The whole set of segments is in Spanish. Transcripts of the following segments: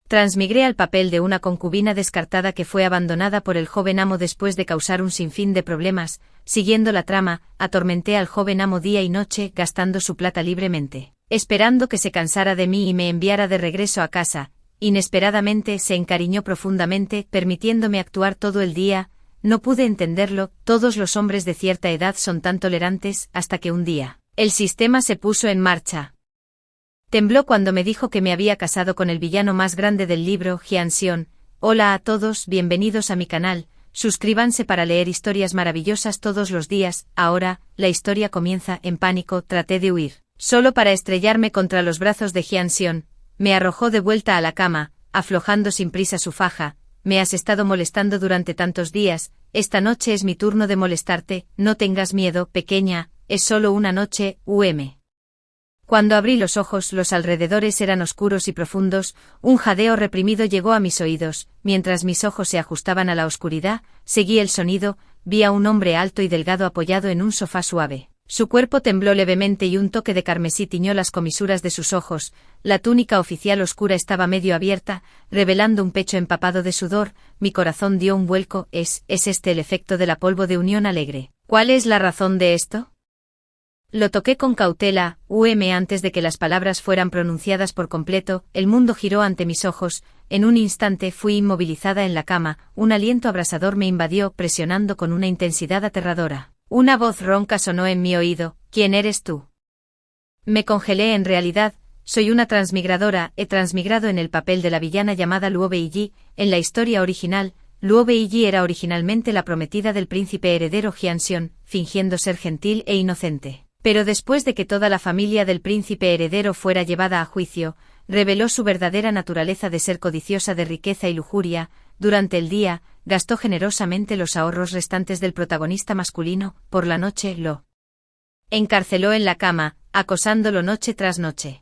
Transmigré al papel de una concubina descartada que fue abandonada por el joven amo después de causar un sinfín de problemas. Siguiendo la trama, atormenté al joven amo día y noche, gastando su plata libremente, esperando que se cansara de mí y me enviara de regreso a casa. Inesperadamente se encariñó profundamente, permitiéndome actuar todo el día. No pude entenderlo, todos los hombres de cierta edad son tan tolerantes, hasta que un día, el sistema se puso en marcha. Tembló cuando me dijo que me había casado con el villano más grande del libro, Jian Xion. Hola a todos, bienvenidos a mi canal, suscríbanse para leer historias maravillosas todos los días. Ahora, la historia comienza. En pánico, traté de huir, solo para estrellarme contra los brazos de Jian Xion. Me arrojó de vuelta a la cama, aflojando sin prisa su faja. Me has estado molestando durante tantos días, esta noche es mi turno de molestarte, no tengas miedo, pequeña, es solo una noche, Cuando abrí los ojos, los alrededores eran oscuros y profundos, un jadeo reprimido llegó a mis oídos. Mientras mis ojos se ajustaban a la oscuridad, seguí el sonido, vi a un hombre alto y delgado apoyado en un sofá suave. Su cuerpo tembló levemente y un toque de carmesí tiñó las comisuras de sus ojos. La túnica oficial oscura estaba medio abierta, revelando un pecho empapado de sudor. Mi corazón dio un vuelco. ¿Es este el efecto de la polvo de unión alegre? ¿Cuál es la razón de esto? Lo toqué con cautela, antes de que las palabras fueran pronunciadas por completo. El mundo giró ante mis ojos. En un instante fui inmovilizada en la cama, un aliento abrasador me invadió, presionando con una intensidad aterradora. Una voz ronca sonó en mi oído. ¿Quién eres tú? Me congelé. En realidad, soy una transmigradora. He transmigrado en el papel de la villana llamada Luo Beiji. En la historia original, Luo Beiji era originalmente la prometida del príncipe heredero Jian Xion, fingiendo ser gentil e inocente. Pero después de que toda la familia del príncipe heredero fuera llevada a juicio, reveló su verdadera naturaleza de ser codiciosa de riqueza y lujuria. Durante el día, gastó generosamente los ahorros restantes del protagonista masculino. Por la noche lo encarceló en la cama, acosándolo noche tras noche.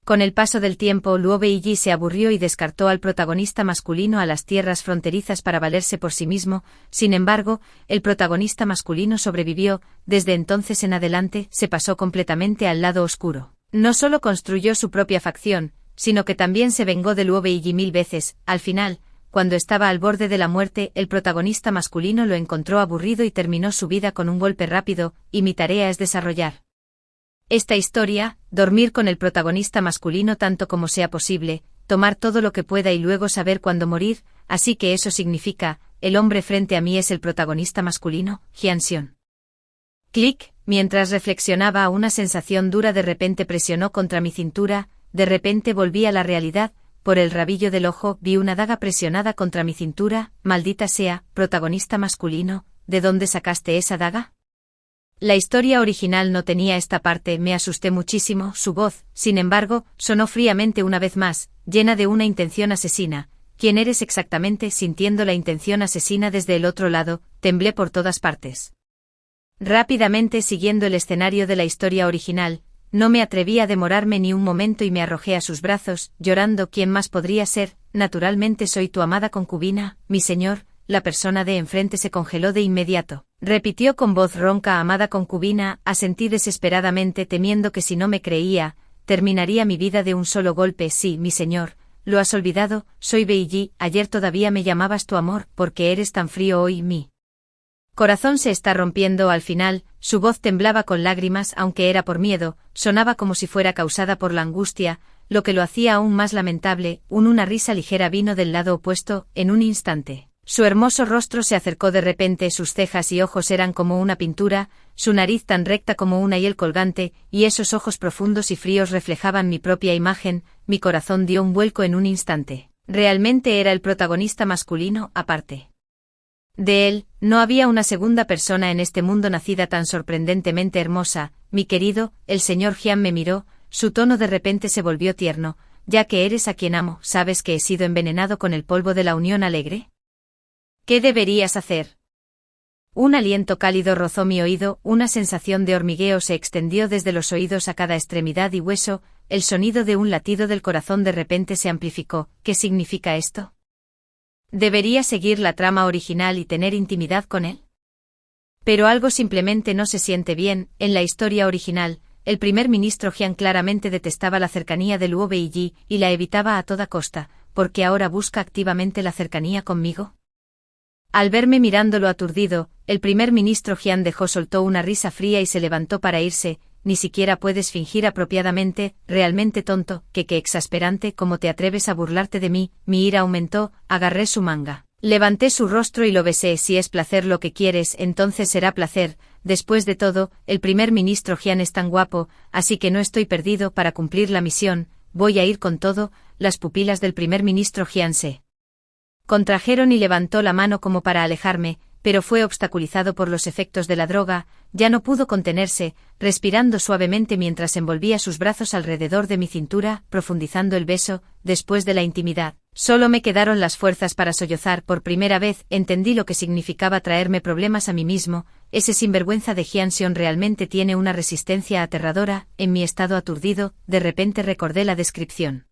Con el paso del tiempo, Luo Beiji se aburrió y descartó al protagonista masculino a las tierras fronterizas para valerse por sí mismo. Sin embargo, el protagonista masculino sobrevivió. Desde entonces en adelante, se pasó completamente al lado oscuro. No solo construyó su propia facción, sino que también se vengó de Luo Beiji 1000 veces. Al final, cuando estaba al borde de la muerte, el protagonista masculino lo encontró aburrido y terminó su vida con un golpe rápido, y mi tarea es desarrollar esta historia, dormir con el protagonista masculino tanto como sea posible, tomar todo lo que pueda y luego saber cuándo morir. Así que eso significa, el hombre frente a mí es el protagonista masculino, Jian Xion. Clic, mientras reflexionaba, una sensación dura de repente presionó contra mi cintura. De repente volví a la realidad. Por el rabillo del ojo vi una daga presionada contra mi cintura. Maldita sea, protagonista masculino, ¿de dónde sacaste esa daga? La historia original no tenía esta parte. Me asusté muchísimo. Su voz, sin embargo, sonó fríamente una vez más, llena de una intención asesina. ¿Quién eres exactamente? Sintiendo la intención asesina desde el otro lado, temblé por todas partes. Rápidamente, siguiendo el escenario de la historia original, no me atreví a demorarme ni un momento y me arrojé a sus brazos, llorando. ¿Quién más podría ser? Naturalmente soy tu amada concubina, mi señor. La persona de enfrente se congeló de inmediato. Repitió con voz ronca: amada concubina. Asentí desesperadamente, temiendo que si no me creía, terminaría mi vida de un solo golpe. Sí, mi señor. ¿Lo has olvidado? Soy Beiji. Ayer todavía me llamabas tu amor. ¿Por qué eres tan frío hoy? Mi corazón se está rompiendo. Al final, su voz temblaba con lágrimas, aunque era por miedo, sonaba como si fuera causada por la angustia, lo que lo hacía aún más lamentable. Una risa ligera vino del lado opuesto. En un instante, su hermoso rostro se acercó de repente. Sus cejas y ojos eran como una pintura, su nariz tan recta como una hiel colgante, y esos ojos profundos y fríos reflejaban mi propia imagen. Mi corazón dio un vuelco en un instante. Realmente era el protagonista masculino. Aparte de él, no había una segunda persona en este mundo nacida tan sorprendentemente hermosa. Mi querido, el señor Jian me miró, su tono de repente se volvió tierno. Ya que eres a quien amo, ¿sabes que he sido envenenado con el polvo de la unión alegre? ¿Qué deberías hacer? Un aliento cálido rozó mi oído, una sensación de hormigueo se extendió desde los oídos a cada extremidad y hueso, el sonido de un latido del corazón de repente se amplificó. ¿Qué significa esto? ¿Debería seguir la trama original y tener intimidad con él? Pero algo simplemente no se siente bien. En la historia original, el primer ministro Jian claramente detestaba la cercanía de Luo Beiji y la evitaba a toda costa. ¿por qué ahora busca activamente la cercanía conmigo? Al verme mirándolo aturdido, el primer ministro Jian soltó una risa fría y se levantó para irse. Ni siquiera puedes fingir apropiadamente, realmente tonto, qué exasperante, ¿cómo te atreves a burlarte de mí? Mi ira aumentó, agarré su manga. Levanté su rostro y lo besé. Si es placer lo que quieres, entonces será placer. Después de todo, el primer ministro Jian es tan guapo, así que no estoy perdido. Para cumplir la misión, voy a ir con todo. Las pupilas del primer ministro Jian se contrajeron y levantó la mano como para alejarme, pero fue obstaculizado por los efectos de la droga. Ya no pudo contenerse, respirando suavemente mientras envolvía sus brazos alrededor de mi cintura, profundizando el beso. Después de la intimidad, solo me quedaron las fuerzas para sollozar. Por primera vez entendí lo que significaba traerme problemas a mí mismo. Ese sinvergüenza de Jian Xion realmente tiene una resistencia aterradora. En mi estado aturdido, de repente recordé la descripción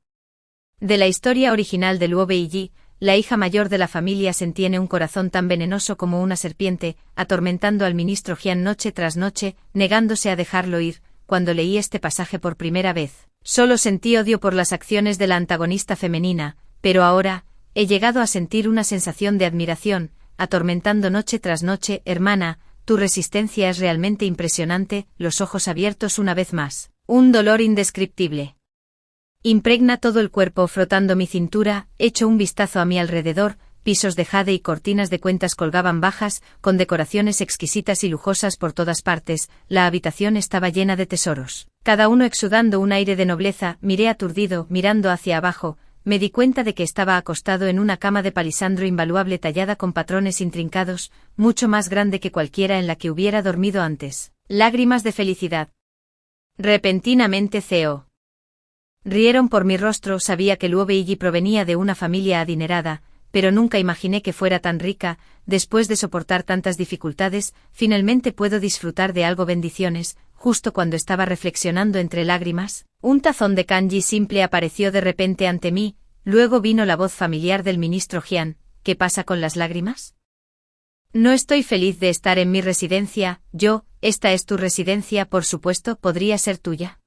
de la historia original de Luo Beiji. La hija mayor de la familia Sen tiene un corazón tan venenoso como una serpiente, atormentando al ministro Jian noche tras noche, negándose a dejarlo ir. Cuando leí este pasaje por primera vez, solo sentí odio por las acciones de la antagonista femenina, pero ahora, he llegado a sentir una sensación de admiración, atormentando noche tras noche. Hermana, tu resistencia es realmente impresionante. Los ojos abiertos una vez más. Un dolor indescriptible impregna todo el cuerpo. Frotando mi cintura, echo un vistazo a mi alrededor. Pisos de jade y cortinas de cuentas colgaban bajas, con decoraciones exquisitas y lujosas por todas partes. La habitación estaba llena de tesoros, cada uno exudando un aire de nobleza. Miré aturdido, mirando hacia abajo. Me di cuenta de que estaba acostado en una cama de palisandro invaluable tallada con patrones intrincados, mucho más grande que cualquiera en la que hubiera dormido antes. Lágrimas de felicidad. Repentinamente rieron por mi rostro. Sabía que Luo Beiji provenía de una familia adinerada, pero nunca imaginé que fuera tan rica. Después de soportar tantas dificultades, finalmente puedo disfrutar de algo. Bendiciones. Justo cuando estaba reflexionando entre lágrimas, un tazón de kanji simple apareció de repente ante mí. Luego vino la voz familiar del ministro Jian. ¿Qué pasa con las lágrimas? No estoy feliz de estar en mi residencia. Esta es tu residencia, por supuesto, podría ser tuya.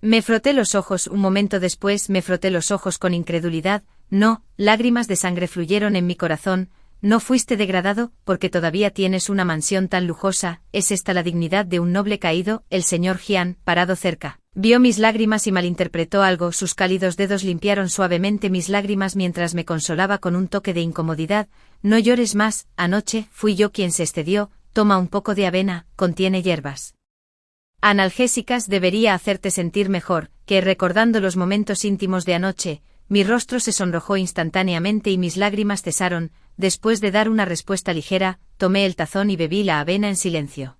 Me froté los ojos. Un momento después me froté los ojos con incredulidad. No, lágrimas de sangre fluyeron en mi corazón. No fuiste degradado, porque todavía tienes una mansión tan lujosa. ¿Es esta la dignidad de un noble caído? El señor Jian, parado cerca, vio mis lágrimas y malinterpretó algo. Sus cálidos dedos limpiaron suavemente mis lágrimas mientras me consolaba con un toque de incomodidad. No llores más, anoche fui yo quien se excedió. Toma un poco de avena, contiene hierbas analgésicas, debería hacerte sentir mejor. Que recordando los momentos íntimos de anoche, mi rostro se sonrojó instantáneamente y mis lágrimas cesaron. Después de dar una respuesta ligera, tomé el tazón y bebí la avena en silencio.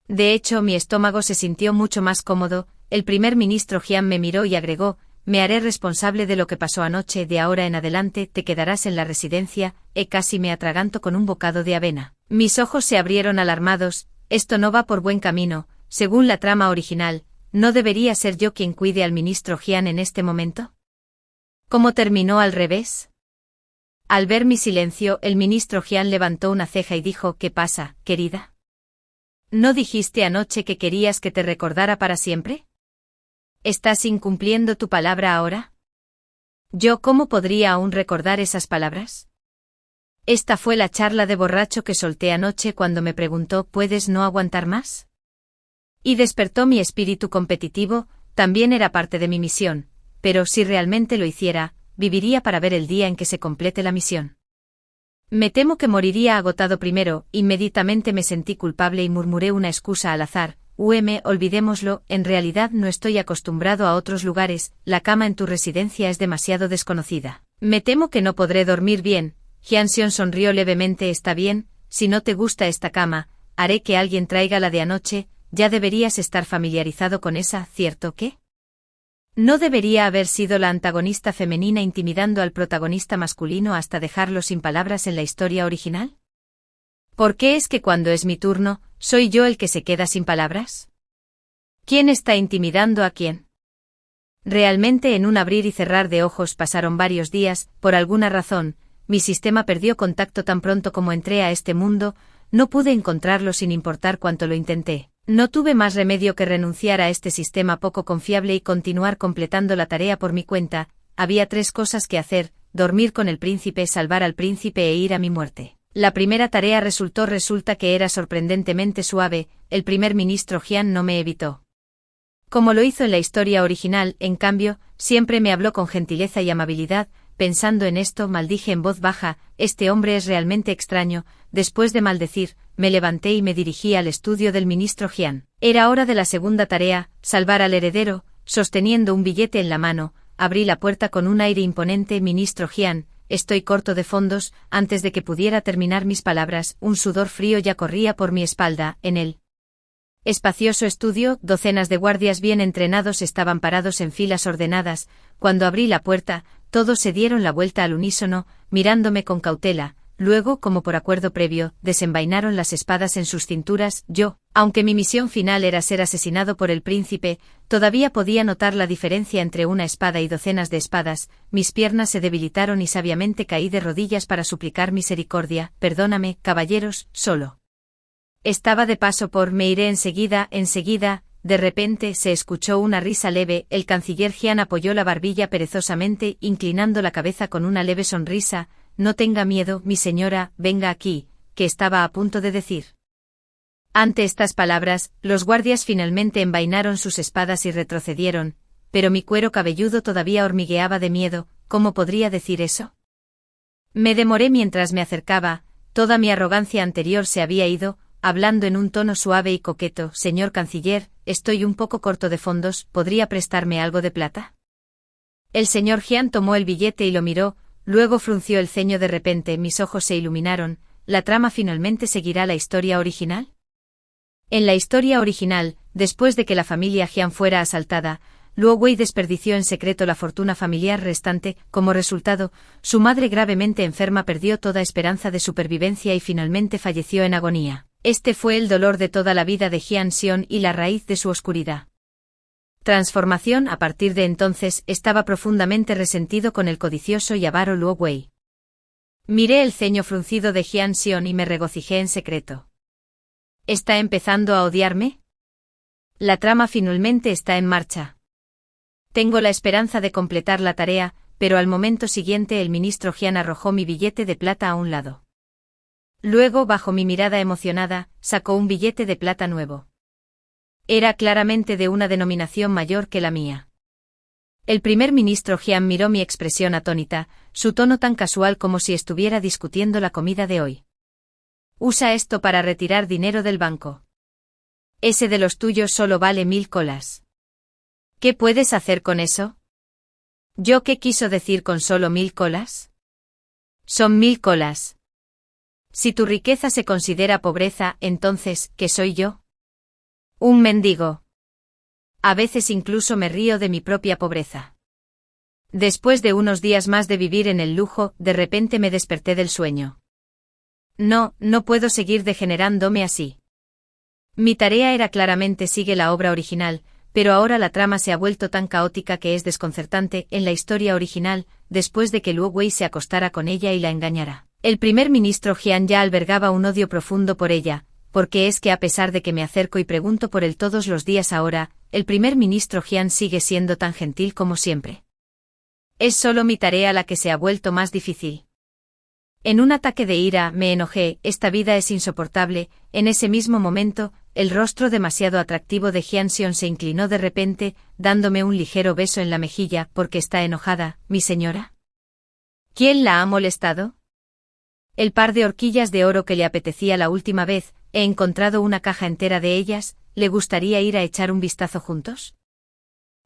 De hecho, mi estómago se sintió mucho más cómodo. El primer ministro Jian me miró y agregó: me haré responsable de lo que pasó anoche. De ahora en adelante te quedarás en la residencia. Casi me atraganto con un bocado de avena. Mis ojos se abrieron alarmados. Esto no va por buen camino. Según la trama original, ¿no debería ser yo quien cuide al ministro Jian en este momento? ¿Cómo terminó al revés? Al ver mi silencio, el ministro Jian levantó una ceja y dijo: ¿Qué pasa, querida? ¿No dijiste anoche que querías que te recordara para siempre? ¿Estás incumpliendo tu palabra ahora? ¿Cómo podría aún recordar esas palabras? Esta fue la charla de borracho que solté anoche cuando me preguntó: ¿puedes no aguantar más? Y despertó mi espíritu competitivo. También era parte de mi misión, pero si realmente lo hiciera, viviría para ver el día en que se complete la misión. Me temo que moriría agotado primero. Inmediatamente me sentí culpable y murmuré una excusa al azar: olvidémoslo, en realidad no estoy acostumbrado a otros lugares, la cama en tu residencia es demasiado desconocida. Me temo que no podré dormir bien. Jian Xion sonrió levemente. Está bien, si no te gusta esta cama, haré que alguien traiga la de anoche. Ya deberías estar familiarizado con esa, ¿cierto que? ¿No debería haber sido la antagonista femenina intimidando al protagonista masculino hasta dejarlo sin palabras en la historia original? ¿Por qué es que cuando es mi turno, soy yo el que se queda sin palabras? ¿Quién está intimidando a quién? Realmente en un abrir y cerrar de ojos pasaron varios días. Por alguna razón, mi sistema perdió contacto tan pronto como entré a este mundo. No pude encontrarlo sin importar cuánto lo intenté. No tuve más remedio que renunciar a este sistema poco confiable y continuar completando la tarea por mi cuenta. había 3 cosas que hacer: dormir con el príncipe, salvar al príncipe e ir a mi muerte. La primera tarea resulta que era sorprendentemente suave. El primer ministro Jian no me evitó, como lo hizo en la historia original. En cambio, siempre me habló con gentileza y amabilidad. Pensando en esto, maldije en voz baja: este hombre es realmente extraño. Después de maldecir, me levanté y me dirigí al estudio del ministro Jian. Era hora de la segunda tarea, salvar al heredero. Sosteniendo un billete en la mano, abrí la puerta con un aire imponente: ministro Jian, estoy corto de fondos. Antes de que pudiera terminar mis palabras, un sudor frío ya corría por mi espalda. En el espacioso estudio, docenas de guardias bien entrenados estaban parados en filas ordenadas. Cuando abrí la puerta, todos se dieron la vuelta al unísono, mirándome con cautela. Luego, como por acuerdo previo, desenvainaron las espadas en sus cinturas. Yo, aunque mi misión final era ser asesinado por el príncipe, todavía podía notar la diferencia entre una espada y docenas de espadas. Mis piernas se debilitaron y sabiamente caí de rodillas para suplicar misericordia. Perdóname, caballeros, solo estaba de paso por... Me iré enseguida. De repente se escuchó una risa leve. El canciller Jian apoyó la barbilla perezosamente, inclinando la cabeza con una leve sonrisa. No tenga miedo, mi señora, venga aquí, que estaba a punto de decir. Ante estas palabras, los guardias finalmente envainaron sus espadas y retrocedieron, pero mi cuero cabelludo todavía hormigueaba de miedo. ¿Cómo podría decir eso? Me demoré mientras me acercaba. Toda mi arrogancia anterior se había ido. Hablando en un tono suave y coqueto: señor canciller, estoy un poco corto de fondos, ¿podría prestarme algo de plata? El señor Jian tomó el billete y lo miró, luego frunció el ceño. De repente mis ojos se iluminaron. ¿La trama finalmente seguirá la historia original? En la historia original, después de que la familia Jian fuera asaltada, Luo Wei desperdició en secreto la fortuna familiar restante. Como resultado, su madre, gravemente enferma, perdió toda esperanza de supervivencia y finalmente falleció en agonía. Este fue el dolor de toda la vida de Jian Xion y la raíz de su oscuridad transformación. A partir de entonces, estaba profundamente resentido con el codicioso y avaro Luo Wei. Miré el ceño fruncido de Jian Xion y me regocijé en secreto. ¿Está empezando a odiarme? La trama finalmente está en marcha. Tengo la esperanza de completar la tarea, pero al momento siguiente el ministro Jian arrojó mi billete de plata a un lado. Luego, bajo mi mirada emocionada, sacó un billete de plata nuevo. Era claramente de una denominación mayor que la mía. El primer ministro Jian miró mi expresión atónita, su tono tan casual como si estuviera discutiendo la comida de hoy. Usa esto para retirar dinero del banco. Ese de los tuyos solo vale 1000 colas. ¿Qué puedes hacer con eso? ¿Yo qué quiso decir con solo 1000 colas? Son 1000 colas. Si tu riqueza se considera pobreza, entonces, ¿qué soy yo? Un mendigo. A veces incluso me río de mi propia pobreza. Después de unos días más de vivir en el lujo, de repente me desperté del sueño. No puedo seguir degenerándome así. Mi tarea era claramente sigue la obra original, pero ahora la trama se ha vuelto tan caótica que es desconcertante. En la historia original, después de que Luo Wei se acostara con ella y la engañara, el primer ministro Jian ya albergaba un odio profundo por ella. Porque es que a pesar de que me acerco y pregunto por él todos los días ahora, el primer ministro Jian sigue siendo tan gentil como siempre. Es solo mi tarea la que se ha vuelto más difícil. En un ataque de ira, me enojé: esta vida es insoportable. En ese mismo momento, el rostro demasiado atractivo de Jian Xion se inclinó de repente, dándome un ligero beso en la mejilla. ¿Por qué está enojada, mi señora? ¿Quién la ha molestado? El par de horquillas de oro que le apetecía la última vez. He encontrado una caja entera de ellas. ¿Le gustaría ir a echar un vistazo juntos?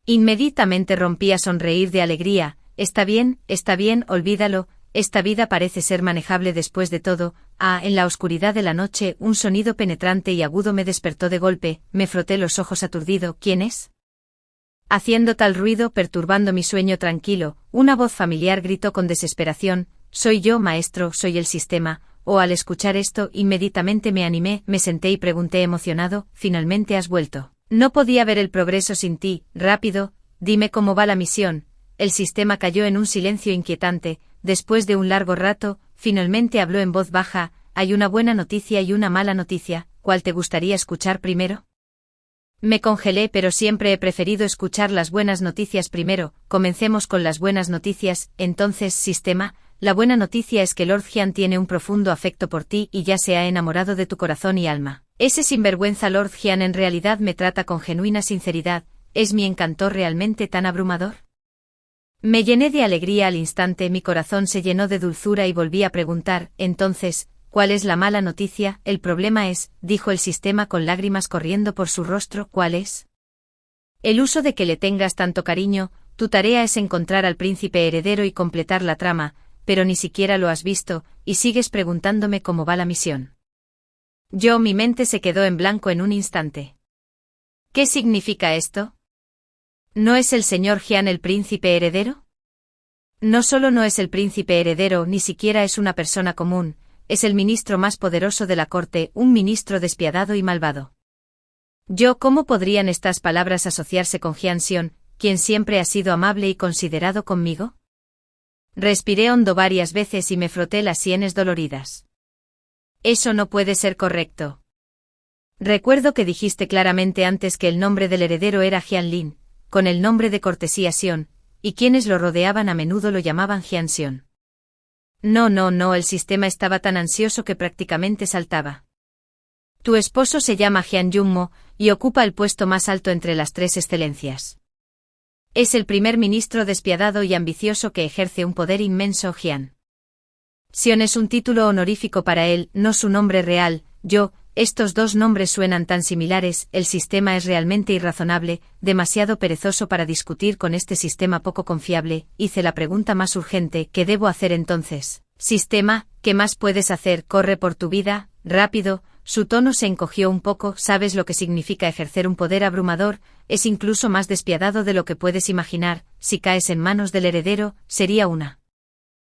Inmediatamente rompí a sonreír de alegría. Está bien, olvídalo. Esta vida parece ser manejable después de todo. En la oscuridad de la noche, un sonido penetrante y agudo me despertó de golpe. Me froté los ojos aturdido. ¿Quién es? Haciendo tal ruido, perturbando mi sueño tranquilo, una voz familiar gritó con desesperación: soy yo, maestro, soy el sistema. Al escuchar esto, inmediatamente me animé, me senté y pregunté emocionado: ¿finalmente has vuelto? No podía ver el progreso sin ti. Rápido, dime cómo va la misión. El sistema cayó en un silencio inquietante. Después de un largo rato, finalmente habló en voz baja: hay una buena noticia y una mala noticia. ¿Cuál te gustaría escuchar primero? Me congelé, pero siempre he preferido escuchar las buenas noticias primero. Comencemos con las buenas noticias. Entonces, sistema, la buena noticia es que Lord Jian tiene un profundo afecto por ti y ya se ha enamorado de tu corazón y alma. Ese sinvergüenza Lord Jian en realidad me trata con genuina sinceridad. ¿Es mi encanto realmente tan abrumador? Me llené de alegría al instante, mi corazón se llenó de dulzura y volví a preguntar, entonces, ¿cuál es la mala noticia? El problema es, dijo el sistema con lágrimas corriendo por su rostro, ¿cuál es? El uso de que le tengas tanto cariño, tu tarea es encontrar al príncipe heredero y completar la trama, pero ni siquiera lo has visto, y sigues preguntándome cómo va la misión. Mi mente se quedó en blanco en un instante. ¿Qué significa esto? ¿No es el señor Jian el príncipe heredero? No solo no es el príncipe heredero, ni siquiera es una persona común, es el ministro más poderoso de la corte, un ministro despiadado y malvado. ¿Cómo podrían estas palabras asociarse con Jian Xion, quien siempre ha sido amable y considerado conmigo? Respiré hondo varias veces y me froté las sienes doloridas. Eso no puede ser correcto. Recuerdo que dijiste claramente antes que el nombre del heredero era Jian Lin, con el nombre de cortesía Xion, y quienes lo rodeaban a menudo lo llamaban Jian Xion. No, el sistema estaba tan ansioso que prácticamente saltaba. Tu esposo se llama Jian Yunmo, y ocupa el puesto más alto entre las tres excelencias. Es el primer ministro despiadado y ambicioso que ejerce un poder inmenso. Jian Xion es un título honorífico para él, no su nombre real. Estos dos nombres suenan tan similares, el sistema es realmente irrazonable, demasiado perezoso para discutir con este sistema poco confiable. Hice la pregunta más urgente, ¿qué debo hacer entonces? Sistema, ¿qué más puedes hacer? Corre por tu vida, rápido. Su tono se encogió un poco. ¿Sabes lo que significa ejercer un poder abrumador? Es incluso más despiadado de lo que puedes imaginar. Si caes en manos del heredero, sería una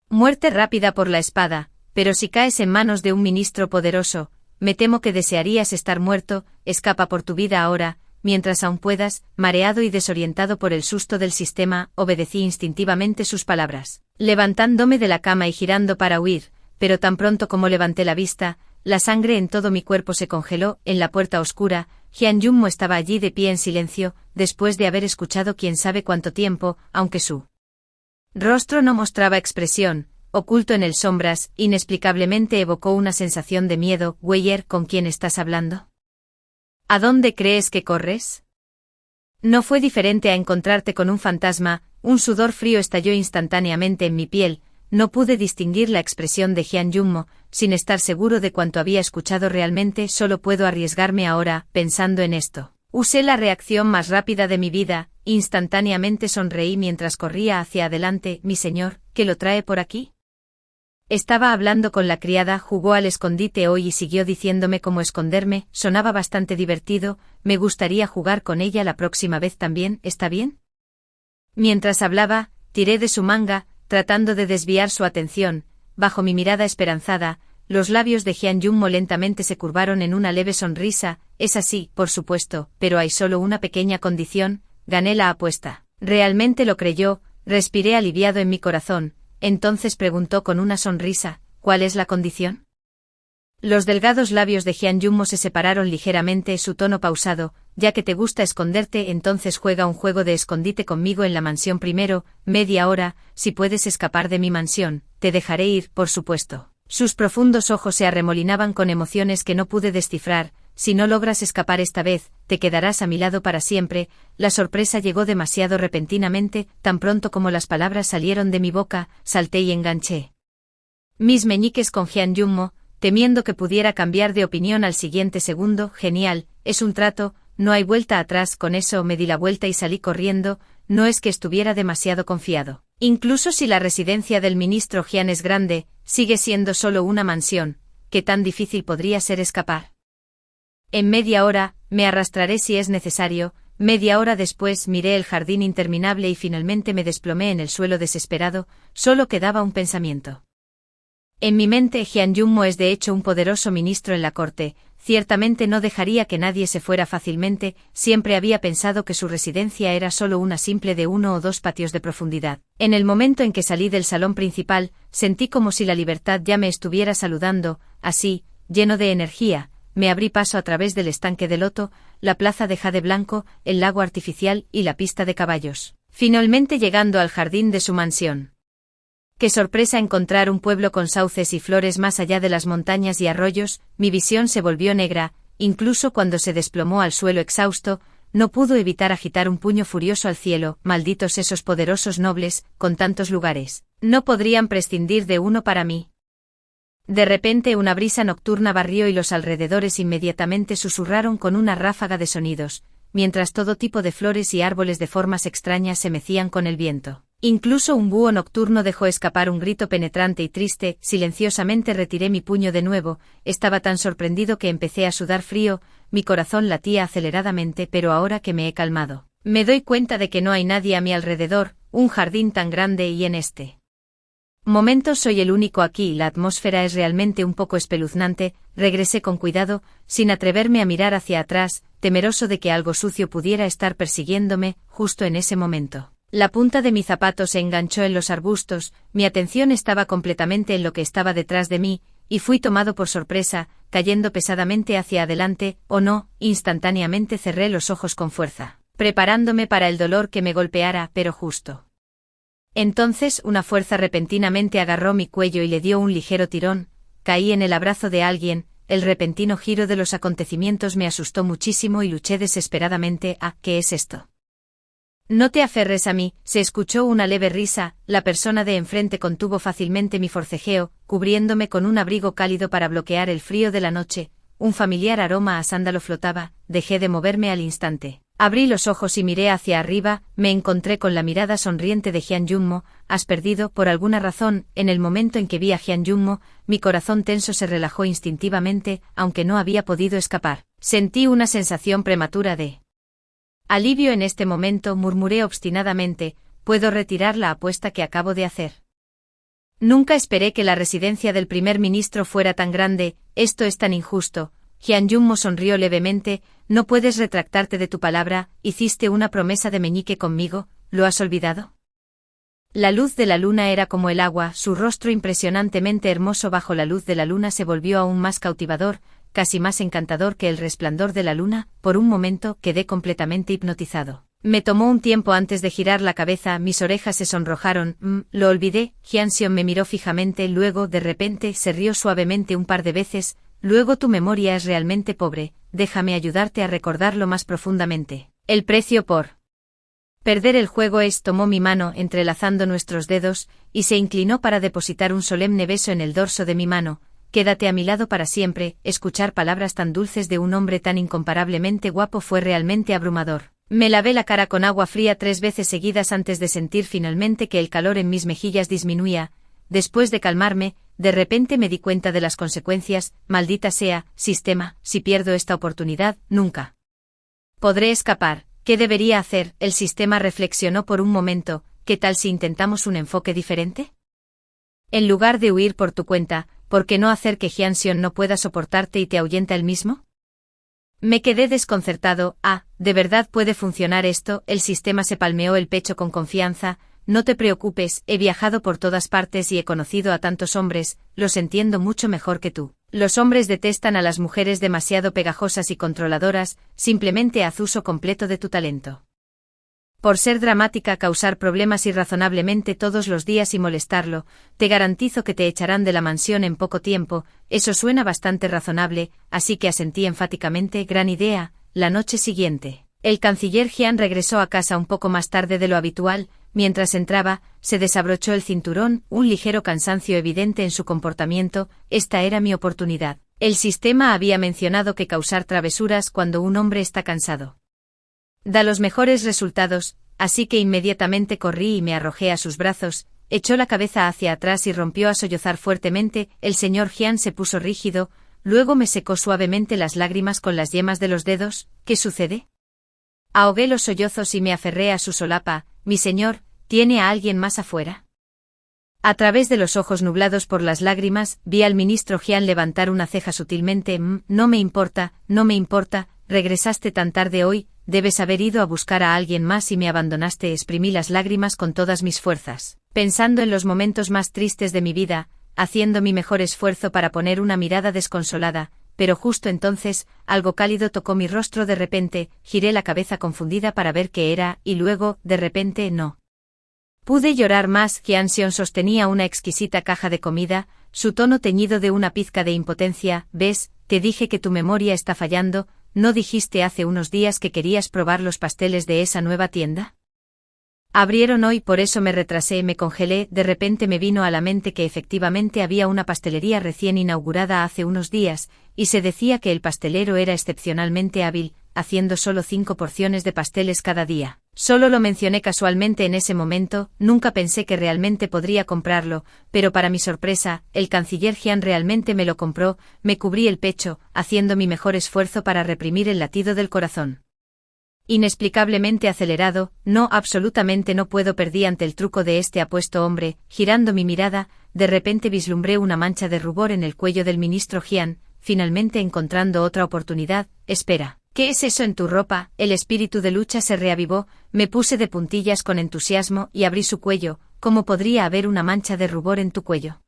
muerte rápida por la espada, pero si caes en manos de un ministro poderoso, me temo que desearías estar muerto. Escapa por tu vida ahora, mientras aún puedas. Mareado y desorientado por el susto del sistema, obedecí instintivamente sus palabras, levantándome de la cama y girando para huir, pero tan pronto como levanté la vista, la sangre en todo mi cuerpo se congeló. En la puerta oscura, Jian Yunmo estaba allí de pie en silencio, después de haber escuchado quién sabe cuánto tiempo, aunque su rostro no mostraba expresión. Oculto en el sombras, inexplicablemente evocó una sensación de miedo. Weyer, ¿con quién estás hablando? ¿A dónde crees que corres? No fue diferente a encontrarte con un fantasma. Un sudor frío estalló instantáneamente en mi piel. No pude distinguir la expresión de Jian Yunmo, sin estar seguro de cuánto había escuchado realmente. Solo puedo arriesgarme ahora, pensando en esto. Usé la reacción más rápida de mi vida, instantáneamente sonreí mientras corría hacia adelante. Mi señor, ¿qué lo trae por aquí? Estaba hablando con la criada, jugó al escondite hoy y siguió diciéndome cómo esconderme. Sonaba bastante divertido, me gustaría jugar con ella la próxima vez también. ¿Está bien? Mientras hablaba, tiré de su manga, tratando de desviar su atención. Bajo mi mirada esperanzada, los labios de Jian Yunmo lentamente se curvaron en una leve sonrisa. Es así, por supuesto, pero hay solo una pequeña condición. Gané la apuesta. ¿Realmente lo creyó? Respiré aliviado en mi corazón. Entonces preguntó con una sonrisa, ¿cuál es la condición? Los delgados labios de Jian Yunmo se separaron ligeramente, su tono pausado. Ya que te gusta esconderte, entonces juega un juego de escondite conmigo en la mansión primero, media hora. Si puedes escapar de mi mansión, te dejaré ir, por supuesto. Sus profundos ojos se arremolinaban con emociones que no pude descifrar. Si no logras escapar esta vez, te quedarás a mi lado para siempre. La sorpresa llegó demasiado repentinamente, tan pronto como las palabras salieron de mi boca, salté y enganché mis meñiques con Jian Yunmo, temiendo que pudiera cambiar de opinión al siguiente segundo. Genial, es un trato, no hay vuelta atrás. Con eso me di la vuelta y salí corriendo. No es que estuviera demasiado confiado. Incluso si la residencia del ministro Jian es grande, sigue siendo solo una mansión. ¿Qué tan difícil podría ser escapar? En media hora, me arrastraré si es necesario. Media hora después miré el jardín interminable y finalmente me desplomé en el suelo desesperado. Solo quedaba un pensamiento. En mi mente, Jian Yunmo es de hecho un poderoso ministro en la corte. Ciertamente no dejaría que nadie se fuera fácilmente. Siempre había pensado que su residencia era solo una simple de 1 o 2 patios de profundidad. En el momento en que salí del salón principal, sentí como si la libertad ya me estuviera saludando, así, lleno de energía. me abrí paso a través del estanque de loto, la plaza de jade blanco, el lago artificial y la pista de caballos, finalmente llegando al jardín de su mansión. Qué sorpresa encontrar un pueblo con sauces y flores más allá de las montañas y arroyos. Mi visión se volvió negra, incluso cuando se desplomó al suelo exhausto, no pudo evitar agitar un puño furioso al cielo. Malditos esos poderosos nobles, con tantos lugares. No podrían prescindir de uno para mí. De repente una brisa nocturna barrió y los alrededores inmediatamente susurraron con una ráfaga de sonidos, mientras todo tipo de flores y árboles de formas extrañas se mecían con el viento. Incluso un búho nocturno dejó escapar un grito penetrante y triste. Silenciosamente retiré mi puño de nuevo, estaba tan sorprendido que empecé a sudar frío, mi corazón latía aceleradamente, pero ahora que me he calmado, me doy cuenta de que no hay nadie a mi alrededor, un jardín tan grande y en este momento soy el único aquí. La atmósfera es realmente un poco espeluznante. Regresé con cuidado, sin atreverme a mirar hacia atrás, temeroso de que algo sucio pudiera estar persiguiéndome. Justo en ese momento, la punta de mi zapato se enganchó en los arbustos, mi atención estaba completamente en lo que estaba detrás de mí, y fui tomado por sorpresa, cayendo pesadamente hacia adelante. Oh no, instantáneamente cerré los ojos con fuerza, preparándome para el dolor que me golpeara, pero justo entonces una fuerza repentinamente agarró mi cuello y le dio un ligero tirón. Caí en el abrazo de alguien. El repentino giro de los acontecimientos me asustó muchísimo y luché desesperadamente. ¿Qué es esto? No te aferres a mí, se escuchó una leve risa. La persona de enfrente contuvo fácilmente mi forcejeo, cubriéndome con un abrigo cálido para bloquear el frío de la noche. Un familiar aroma a sándalo flotaba. Dejé de moverme al instante. Abrí los ojos y miré hacia arriba. Me encontré con la mirada sonriente de Hyun Jung-mo. Has perdido, por alguna razón. En el momento en que vi a Hyun Jung-mo, mi corazón tenso se relajó instintivamente, aunque no había podido escapar. Sentí una sensación prematura de alivio en este momento. Murmuré obstinadamente. ¿Puedo retirar la apuesta que acabo de hacer? Nunca esperé que la residencia del primer ministro fuera tan grande. Esto es tan injusto. Hyun Jung-mo sonrió levemente. No puedes retractarte de tu palabra. Hiciste una promesa de meñique conmigo. ¿Lo has olvidado? La luz de la luna era como el agua. Su rostro impresionantemente hermoso bajo la luz de la luna se volvió aún más cautivador, casi más encantador que el resplandor de la luna. Por un momento quedé completamente hipnotizado. Me tomó un tiempo antes de girar la cabeza. Mis orejas se sonrojaron. Lo olvidé. Hyun-seon me miró fijamente. Luego, de repente, se rió suavemente un par de veces. Luego, tu memoria es realmente pobre. Déjame ayudarte a recordarlo más profundamente. El precio por perder el juego es. Tomó mi mano entrelazando nuestros dedos, y se inclinó para depositar un solemne beso en el dorso de mi mano. Quédate a mi lado para siempre. Escuchar palabras tan dulces de un hombre tan incomparablemente guapo fue realmente abrumador. Me lavé la cara con agua fría 3 veces seguidas antes de sentir finalmente que el calor en mis mejillas disminuía. Después de calmarme, de repente me di cuenta de las consecuencias. Maldita sea, sistema, si pierdo esta oportunidad, nunca podré escapar. ¿Qué debería hacer? El sistema reflexionó por un momento. ¿Qué tal si intentamos un enfoque diferente? En lugar de huir por tu cuenta, ¿por qué no hacer que Hyun-seon no pueda soportarte y te ahuyenta él mismo? Me quedé desconcertado. ¿De verdad puede funcionar esto? El sistema se palmeó el pecho con confianza. No te preocupes, he viajado por todas partes y he conocido a tantos hombres, los entiendo mucho mejor que tú. Los hombres detestan a las mujeres demasiado pegajosas y controladoras. Simplemente haz uso completo de tu talento. Por ser dramática, causar problemas irrazonablemente todos los días y molestarlo, te garantizo que te echarán de la mansión en poco tiempo. Eso suena bastante razonable, así que asentí enfáticamente. Gran idea. La noche siguiente, el canciller Hyun regresó a casa un poco más tarde de lo habitual. Mientras entraba, se desabrochó el cinturón, un ligero cansancio evidente en su comportamiento. Esta era mi oportunidad. El sistema había mencionado que causar travesuras cuando un hombre está cansado da los mejores resultados, así que inmediatamente corrí y me arrojé a sus brazos. Echó la cabeza hacia atrás y rompió a sollozar fuertemente. El señor Hyun se puso rígido, luego me secó suavemente las lágrimas con las yemas de los dedos. ¿Qué sucede? Ahogué los sollozos y me aferré a su solapa. Mi señor, ¿tiene a alguien más afuera? A través de los ojos nublados por las lágrimas, vi al ministro Hyun levantar una ceja sutilmente. No me importa, no me importa. Regresaste tan tarde hoy, debes haber ido a buscar a alguien más y me abandonaste. Exprimí las lágrimas con todas mis fuerzas, pensando en los momentos más tristes de mi vida, haciendo mi mejor esfuerzo para poner una mirada desconsolada. pero justo entonces, algo cálido tocó mi rostro de repente, giré la cabeza confundida para ver qué era, y luego, de repente, no pude llorar más. Hyun-seon sostenía una exquisita caja de comida, su tono teñido de una pizca de impotencia. ¿Ves? Te dije que tu memoria está fallando, ¿no dijiste hace unos días que querías probar los pasteles de esa nueva tienda? Abrieron hoy, por eso me retrasé y me congelé. De repente me vino a la mente que efectivamente había una pastelería recién inaugurada hace unos días, y se decía que el pastelero era excepcionalmente hábil, haciendo solo 5 porciones de pasteles cada día. Solo lo mencioné casualmente en ese momento, nunca pensé que realmente podría comprarlo, pero para mi sorpresa, el canciller Hyun realmente me lo compró. Me cubrí el pecho, haciendo mi mejor esfuerzo para reprimir el latido del corazón. Inexplicablemente acelerado, no, absolutamente no puedo. Perdí ante el truco de este apuesto hombre. Girando mi mirada, de repente vislumbré una mancha de rubor en el cuello del ministro Hyun, finalmente encontrando otra oportunidad. Espera, ¿qué es eso en tu ropa? El espíritu de lucha se reavivó, me puse de puntillas con entusiasmo y abrí su cuello. ¿Cómo podría haber una mancha de rubor en tu cuello?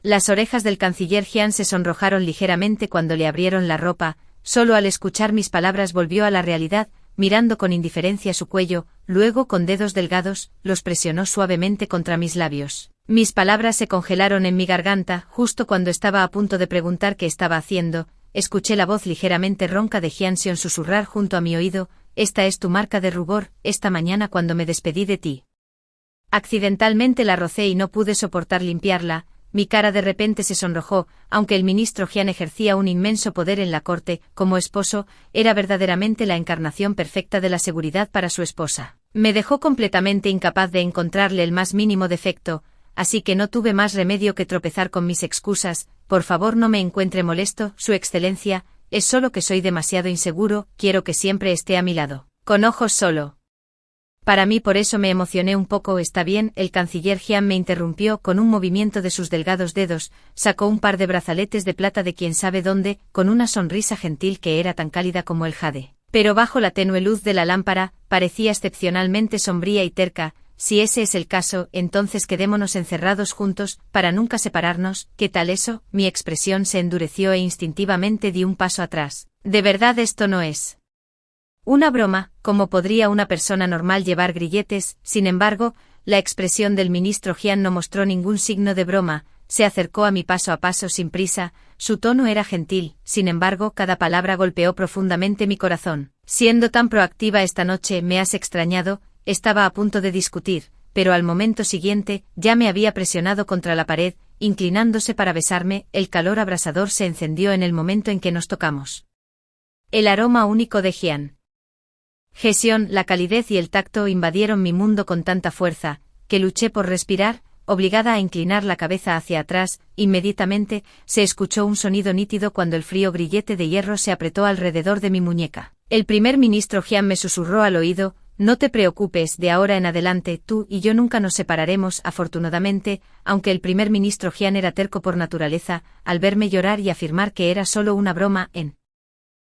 Las orejas del canciller Hyun se sonrojaron ligeramente cuando le abrieron la ropa. Solo al escuchar mis palabras volvió a la realidad, mirando con indiferencia su cuello, luego con dedos delgados, los presionó suavemente contra mis labios. Mis palabras se congelaron en mi garganta, justo cuando estaba a punto de preguntar qué estaba haciendo, escuché la voz ligeramente ronca de Hyun-seon susurrar junto a mi oído: esta es tu marca de rubor, esta mañana cuando me despedí de ti. Accidentalmente la rocé y no pude soportar limpiarla. Mi cara de repente se sonrojó, aunque el ministro Hyun ejercía un inmenso poder en la corte, como esposo, era verdaderamente la encarnación perfecta de la seguridad para su esposa. Me dejó completamente incapaz de encontrarle el más mínimo defecto, así que no tuve más remedio que tropezar con mis excusas. Por favor, no me encuentre molesto, Su Excelencia, es solo que soy demasiado inseguro, quiero que siempre esté a mi lado. Con ojos solo. Para mí, por eso me emocioné un poco. Está bien, el canciller Hyun me interrumpió con un movimiento de sus delgados dedos, sacó un par de brazaletes de plata de quién sabe dónde, con una sonrisa gentil que era tan cálida como el jade. Pero bajo la tenue luz de la lámpara, parecía excepcionalmente sombría y terca. Si ese es el caso, entonces quedémonos encerrados juntos, para nunca separarnos. ¿Qué tal eso? Mi expresión se endureció e instintivamente di un paso atrás. De verdad esto no es una broma. ¿Cómo podría una persona normal llevar grilletes? Sin embargo, la expresión del ministro Hyun no mostró ningún signo de broma, se acercó a mí paso a paso sin prisa, su tono era gentil, sin embargo cada palabra golpeó profundamente mi corazón. Siendo tan proactiva esta noche, me has extrañado. Estaba a punto de discutir, pero al momento siguiente, ya me había presionado contra la pared, inclinándose para besarme. El calor abrasador se encendió en el momento en que nos tocamos. El aroma único de Hyun. Jeseon, la calidez y el tacto invadieron mi mundo con tanta fuerza, que luché por respirar, obligada a inclinar la cabeza hacia atrás. Inmediatamente, se escuchó un sonido nítido cuando el frío grillete de hierro se apretó alrededor de mi muñeca. El primer ministro Hyun me susurró al oído: no te preocupes, de ahora en adelante, tú y yo nunca nos separaremos. Afortunadamente, aunque el primer ministro Hyun era terco por naturaleza, al verme llorar y afirmar que era solo una broma, en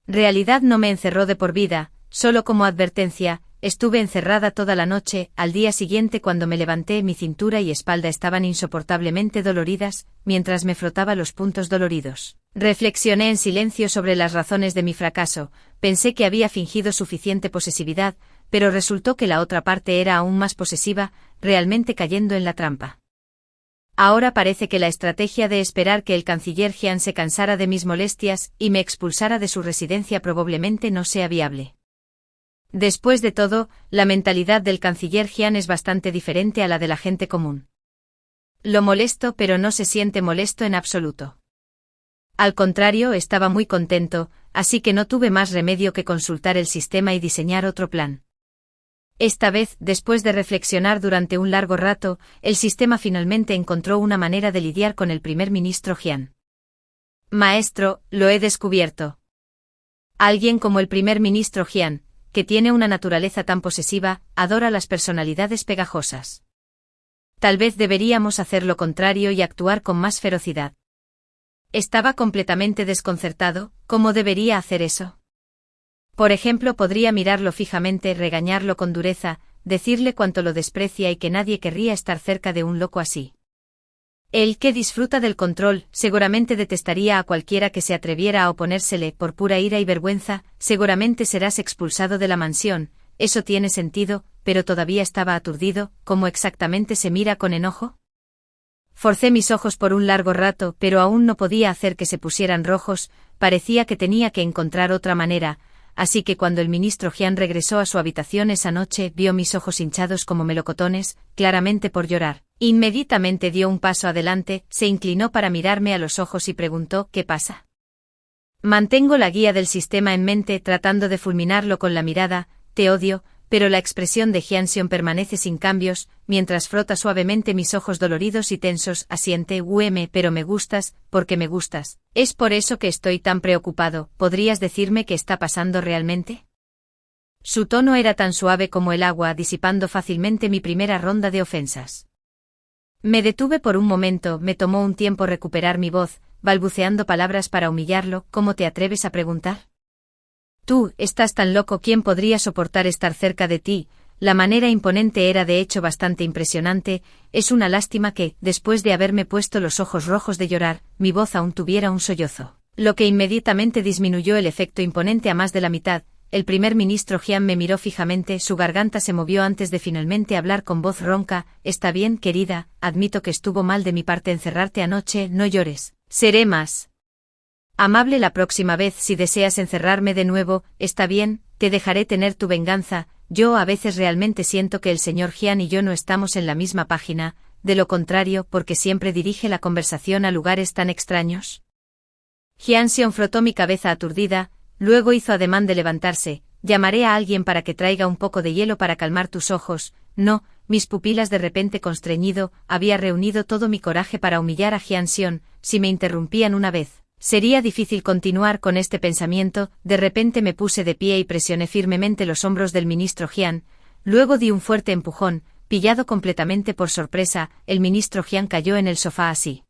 realidad no me encerró de por vida. Solo como advertencia, estuve encerrada toda la noche. Al día siguiente, cuando me levanté, mi cintura y espalda estaban insoportablemente doloridas, mientras me frotaba los puntos doloridos. Reflexioné en silencio sobre las razones de mi fracaso. Pensé que había fingido suficiente posesividad, pero resultó que la otra parte era aún más posesiva, realmente cayendo en la trampa. Ahora parece que la estrategia de esperar que el canciller Hyun se cansara de mis molestias y me expulsara de su residencia probablemente no sea viable. Después de todo, la mentalidad del canciller Hyun es bastante diferente a la de la gente común. Lo molesto, pero no se siente molesto en absoluto. Al contrario, estaba muy contento, así que no tuve más remedio que consultar el sistema y diseñar otro plan. Esta vez, después de reflexionar durante un largo rato, el sistema finalmente encontró una manera de lidiar con el primer ministro Hyun. Maestro, lo he descubierto. Alguien como el primer ministro Hyun, que tiene una naturaleza tan posesiva, adora las personalidades pegajosas. Tal vez deberíamos hacer lo contrario y actuar con más ferocidad. Estaba completamente desconcertado. ¿Cómo debería hacer eso? Por ejemplo, podría mirarlo fijamente, regañarlo con dureza, decirle cuánto lo desprecia y que nadie querría estar cerca de un loco así. El que disfruta del control, seguramente detestaría a cualquiera que se atreviera a oponérsele por pura ira y vergüenza, seguramente serás expulsado de la mansión, eso tiene sentido, pero todavía estaba aturdido, ¿cómo exactamente se mira con enojo? Forcé mis ojos por un largo rato, pero aún no podía hacer que se pusieran rojos, parecía que tenía que encontrar otra manera, así que cuando el ministro Jian regresó a su habitación esa noche vio mis ojos hinchados como melocotones, claramente por llorar. Inmediatamente dio un paso adelante, se inclinó para mirarme a los ojos y preguntó ¿qué pasa? Mantengo la guía del sistema en mente tratando de fulminarlo con la mirada, te odio, pero la expresión de Jianxion permanece sin cambios, mientras frota suavemente mis ojos doloridos y tensos, asiente pero me gustas, porque me gustas. Es por eso que estoy tan preocupado, ¿podrías decirme qué está pasando realmente? Su tono era tan suave como el agua, disipando fácilmente mi primera ronda de ofensas. Me detuve por un momento, me tomó un tiempo recuperar mi voz, balbuceando palabras para humillarlo, ¿cómo te atreves a preguntar? Tú, estás tan loco, ¿quién podría soportar estar cerca de ti? La manera imponente era de hecho bastante impresionante, es una lástima que, después de haberme puesto los ojos rojos de llorar, mi voz aún tuviera un sollozo, lo que inmediatamente disminuyó el efecto imponente a más de la mitad. El primer ministro Jian me miró fijamente, su garganta se movió antes de finalmente hablar con voz ronca, está bien, querida, admito que estuvo mal de mi parte encerrarte anoche, no llores, seré más amable la próxima vez si deseas encerrarme de nuevo, está bien, te dejaré tener tu venganza, yo a veces realmente siento que el señor Jian y yo no estamos en la misma página, de lo contrario, porque siempre dirige la conversación a lugares tan extraños. Jianxion frotó mi cabeza aturdida, luego hizo ademán de levantarse, llamaré a alguien para que traiga un poco de hielo para calmar tus ojos, no, mis pupilas de repente constreñido, había reunido todo mi coraje para humillar a Jianxion, si me interrumpían una vez. Sería difícil continuar con este pensamiento, de repente me puse de pie y presioné firmemente los hombros del ministro Jian, luego di un fuerte empujón, pillado completamente por sorpresa, el ministro Jian cayó en el sofá así.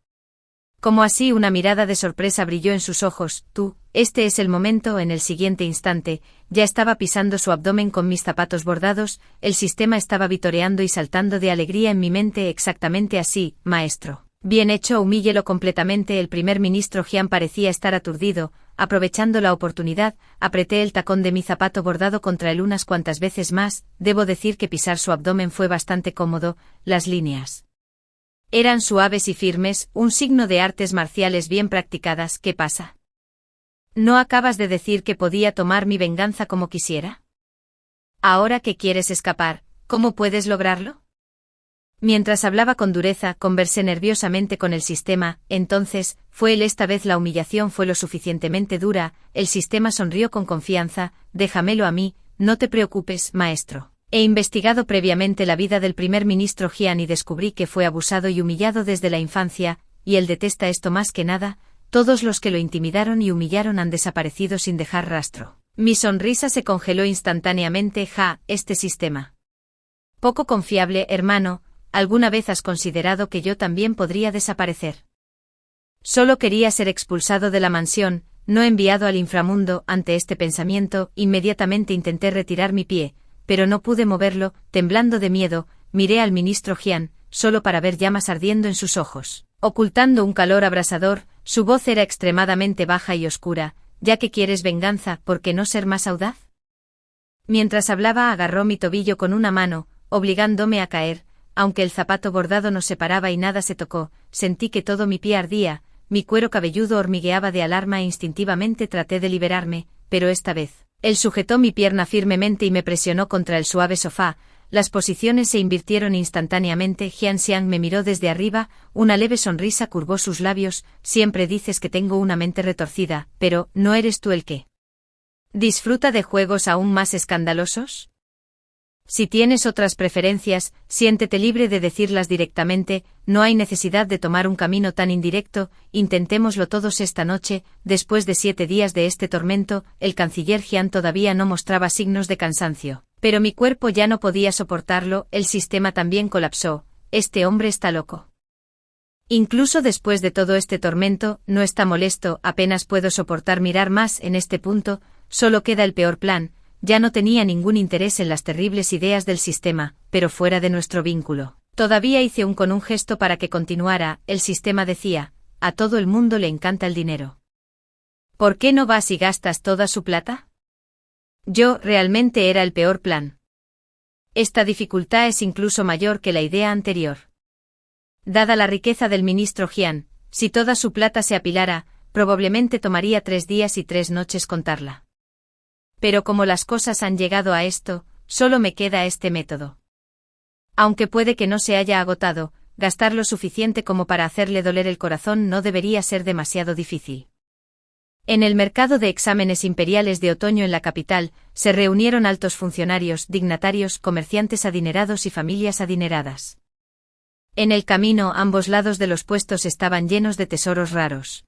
Como así una mirada de sorpresa brilló en sus ojos, tú, este es el momento, en el siguiente instante, ya estaba pisando su abdomen con mis zapatos bordados, el sistema estaba vitoreando y saltando de alegría en mi mente exactamente así, maestro. Bien hecho, humíllelo completamente. El primer ministro Jian parecía estar aturdido, aprovechando la oportunidad, apreté el tacón de mi zapato bordado contra él unas cuantas veces más, debo decir que pisar su abdomen fue bastante cómodo, las líneas eran suaves y firmes, un signo de artes marciales bien practicadas. ¿Qué pasa? ¿No acabas de decir que podía tomar mi venganza como quisiera? Ahora que quieres escapar, ¿cómo puedes lograrlo? Mientras hablaba con dureza, conversé nerviosamente con el sistema, entonces, fue él esta vez la humillación fue lo suficientemente dura, el sistema sonrió con confianza, déjamelo a mí, no te preocupes, maestro. He investigado previamente la vida del primer ministro Jian y descubrí que fue abusado y humillado desde la infancia, y él detesta esto más que nada, todos los que lo intimidaron y humillaron han desaparecido sin dejar rastro. Mi sonrisa se congeló instantáneamente, este sistema. Poco confiable, hermano. ¿Alguna vez has considerado que yo también podría desaparecer? Solo quería ser expulsado de la mansión, no enviado al inframundo. Ante este pensamiento, inmediatamente intenté retirar mi pie, pero no pude moverlo, temblando de miedo, miré al ministro Jian, solo para ver llamas ardiendo en sus ojos, ocultando un calor abrasador, su voz era extremadamente baja y oscura, ya que quieres venganza, ¿por qué no ser más audaz? Mientras hablaba agarró mi tobillo con una mano, obligándome a caer. Aunque el zapato bordado nos separaba y nada se tocó, sentí que todo mi pie ardía, mi cuero cabelludo hormigueaba de alarma e instintivamente traté de liberarme, pero esta vez, él sujetó mi pierna firmemente y me presionó contra el suave sofá, las posiciones se invirtieron instantáneamente. Jianxiang me miró desde arriba, una leve sonrisa curvó sus labios, siempre dices que tengo una mente retorcida, pero, ¿no eres tú el que disfruta de juegos aún más escandalosos? Si tienes otras preferencias, siéntete libre de decirlas directamente, no hay necesidad de tomar un camino tan indirecto, intentémoslo todos esta noche. Después de 7 días de este tormento, el canciller Jian todavía no mostraba signos de cansancio, pero mi cuerpo ya no podía soportarlo, el sistema también colapsó, este hombre está loco. Incluso después de todo este tormento, no está molesto, apenas puedo soportar mirar más en este punto, solo queda el peor plan. Ya no tenía ningún interés en las terribles ideas del sistema, pero fuera de nuestro vínculo. Todavía hice con un gesto para que continuara. El sistema decía, a todo el mundo le encanta el dinero. ¿Por qué no vas y gastas toda su plata? Yo, realmente era el peor plan. Esta dificultad es incluso mayor que la idea anterior. Dada la riqueza del ministro Jian, si toda su plata se apilara, probablemente tomaría 3 días y 3 noches contarla. Pero como las cosas han llegado a esto, solo me queda este método. Aunque puede que no se haya agotado, gastar lo suficiente como para hacerle doler el corazón no debería ser demasiado difícil. En el mercado de exámenes imperiales de otoño en la capital, se reunieron altos funcionarios, dignatarios, comerciantes adinerados y familias adineradas. En el camino, ambos lados de los puestos estaban llenos de tesoros raros.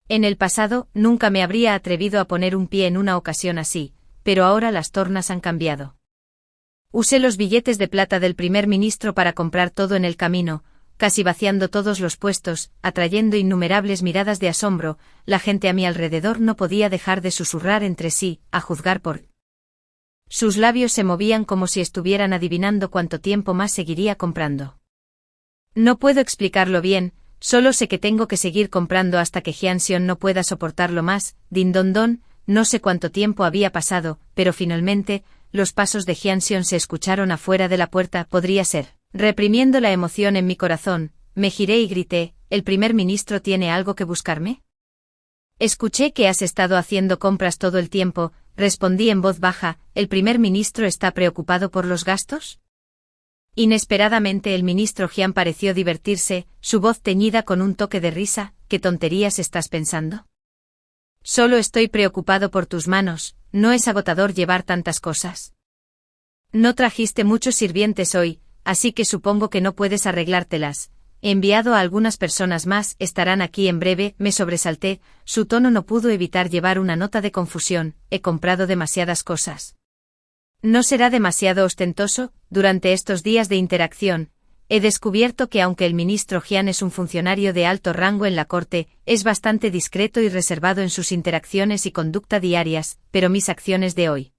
En el pasado, nunca me habría atrevido a poner un pie en una ocasión así, pero ahora las tornas han cambiado. Usé los billetes de plata del primer ministro para comprar todo en el camino, casi vaciando todos los puestos, atrayendo innumerables miradas de asombro. La gente a mi alrededor no podía dejar de susurrar entre sí, a juzgar por... Sus labios se movían como si estuvieran adivinando cuánto tiempo más seguiría comprando. No puedo explicarlo bien, solo sé que tengo que seguir comprando hasta que Jianxion no pueda soportarlo más. Din don don, no sé cuánto tiempo había pasado, pero finalmente, los pasos de Jianxion se escucharon afuera de la puerta. Podría ser. Reprimiendo la emoción en mi corazón, me giré y grité, ¿el primer ministro tiene algo que buscarme? Escuché que has estado haciendo compras todo el tiempo, respondí en voz baja, ¿el primer ministro está preocupado por los gastos? Inesperadamente el ministro Jian pareció divertirse, su voz teñida con un toque de risa. ¿Qué tonterías estás pensando? Solo estoy preocupado por tus manos, ¿no es agotador llevar tantas cosas? No trajiste muchos sirvientes hoy, así que supongo que no puedes arreglártelas. He enviado a algunas personas más, estarán aquí en breve. Me sobresalté, su tono no pudo evitar llevar una nota de confusión. He comprado demasiadas cosas. ¿No será demasiado ostentoso? Durante estos días de interacción, he descubierto que aunque el ministro Jian es un funcionario de alto rango en la corte, es bastante discreto y reservado en sus interacciones y conducta diarias, pero mis acciones de hoy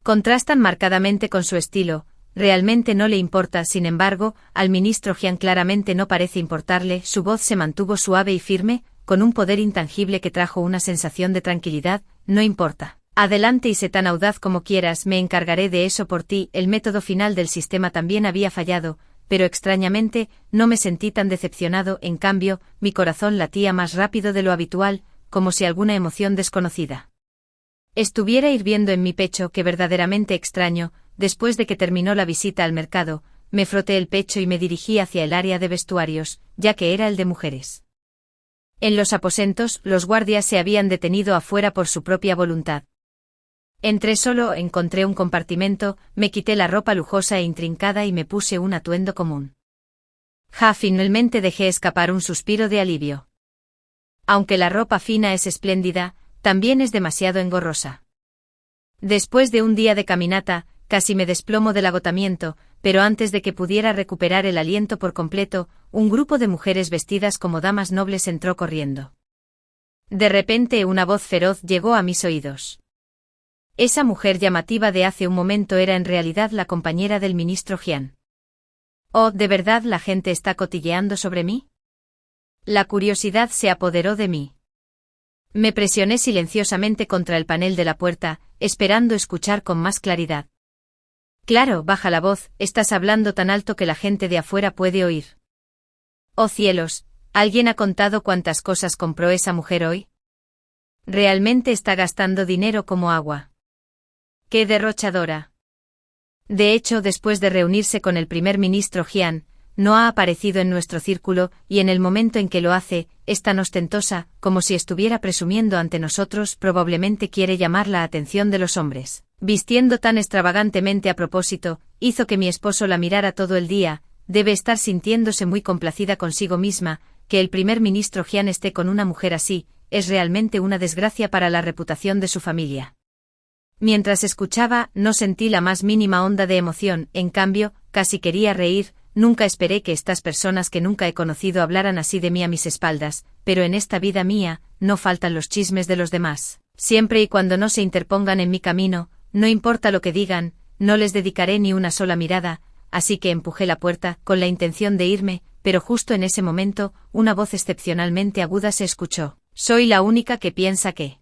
contrastan marcadamente con su estilo. Realmente no le importa. Sin embargo, al ministro Jian claramente no parece importarle. Su voz se mantuvo suave y firme, con un poder intangible que trajo una sensación de tranquilidad. No importa. Adelante y sé tan audaz como quieras, me encargaré de eso por ti. El método final del sistema también había fallado, pero extrañamente, no me sentí tan decepcionado. En cambio, mi corazón latía más rápido de lo habitual, como si alguna emoción desconocida estuviera hirviendo en mi pecho. Que verdaderamente extraño. Después de que terminó la visita al mercado, me froté el pecho y me dirigí hacia el área de vestuarios, ya que era el de mujeres. En los aposentos, los guardias se habían detenido afuera por su propia voluntad. Entré solo, encontré un compartimento, me quité la ropa lujosa e intrincada y me puse un atuendo común. Finalmente dejé escapar un suspiro de alivio. Aunque la ropa fina es espléndida, también es demasiado engorrosa. Después de un día de caminata, casi me desplomo del agotamiento, pero antes de que pudiera recuperar el aliento por completo, un grupo de mujeres vestidas como damas nobles entró corriendo. De repente una voz feroz llegó a mis oídos. Esa mujer llamativa de hace un momento era en realidad la compañera del ministro Jian. Oh, ¿de verdad la gente está cotilleando sobre mí? La curiosidad se apoderó de mí. Me presioné silenciosamente contra el panel de la puerta, esperando escuchar con más claridad. Claro, baja la voz, estás hablando tan alto que la gente de afuera puede oír. Oh cielos, ¿alguien ha contado cuántas cosas compró esa mujer hoy? Realmente está gastando dinero como agua. ¡Qué derrochadora! De hecho, después de reunirse con el primer ministro Jian, no ha aparecido en nuestro círculo, y en el momento en que lo hace, es tan ostentosa, como si estuviera presumiendo ante nosotros. Probablemente quiere llamar la atención de los hombres. Vistiendo tan extravagantemente a propósito, hizo que mi esposo la mirara todo el día. Debe estar sintiéndose muy complacida consigo misma. Que el primer ministro Jian esté con una mujer así, es realmente una desgracia para la reputación de su familia. Mientras escuchaba, no sentí la más mínima onda de emoción, en cambio, casi quería reír. Nunca esperé que estas personas que nunca he conocido hablaran así de mí a mis espaldas, pero en esta vida mía, no faltan los chismes de los demás. Siempre y cuando no se interpongan en mi camino, no importa lo que digan, no les dedicaré ni una sola mirada. así que empujé la puerta, con la intención de irme, pero justo en ese momento, una voz excepcionalmente aguda se escuchó. Soy la única que piensa que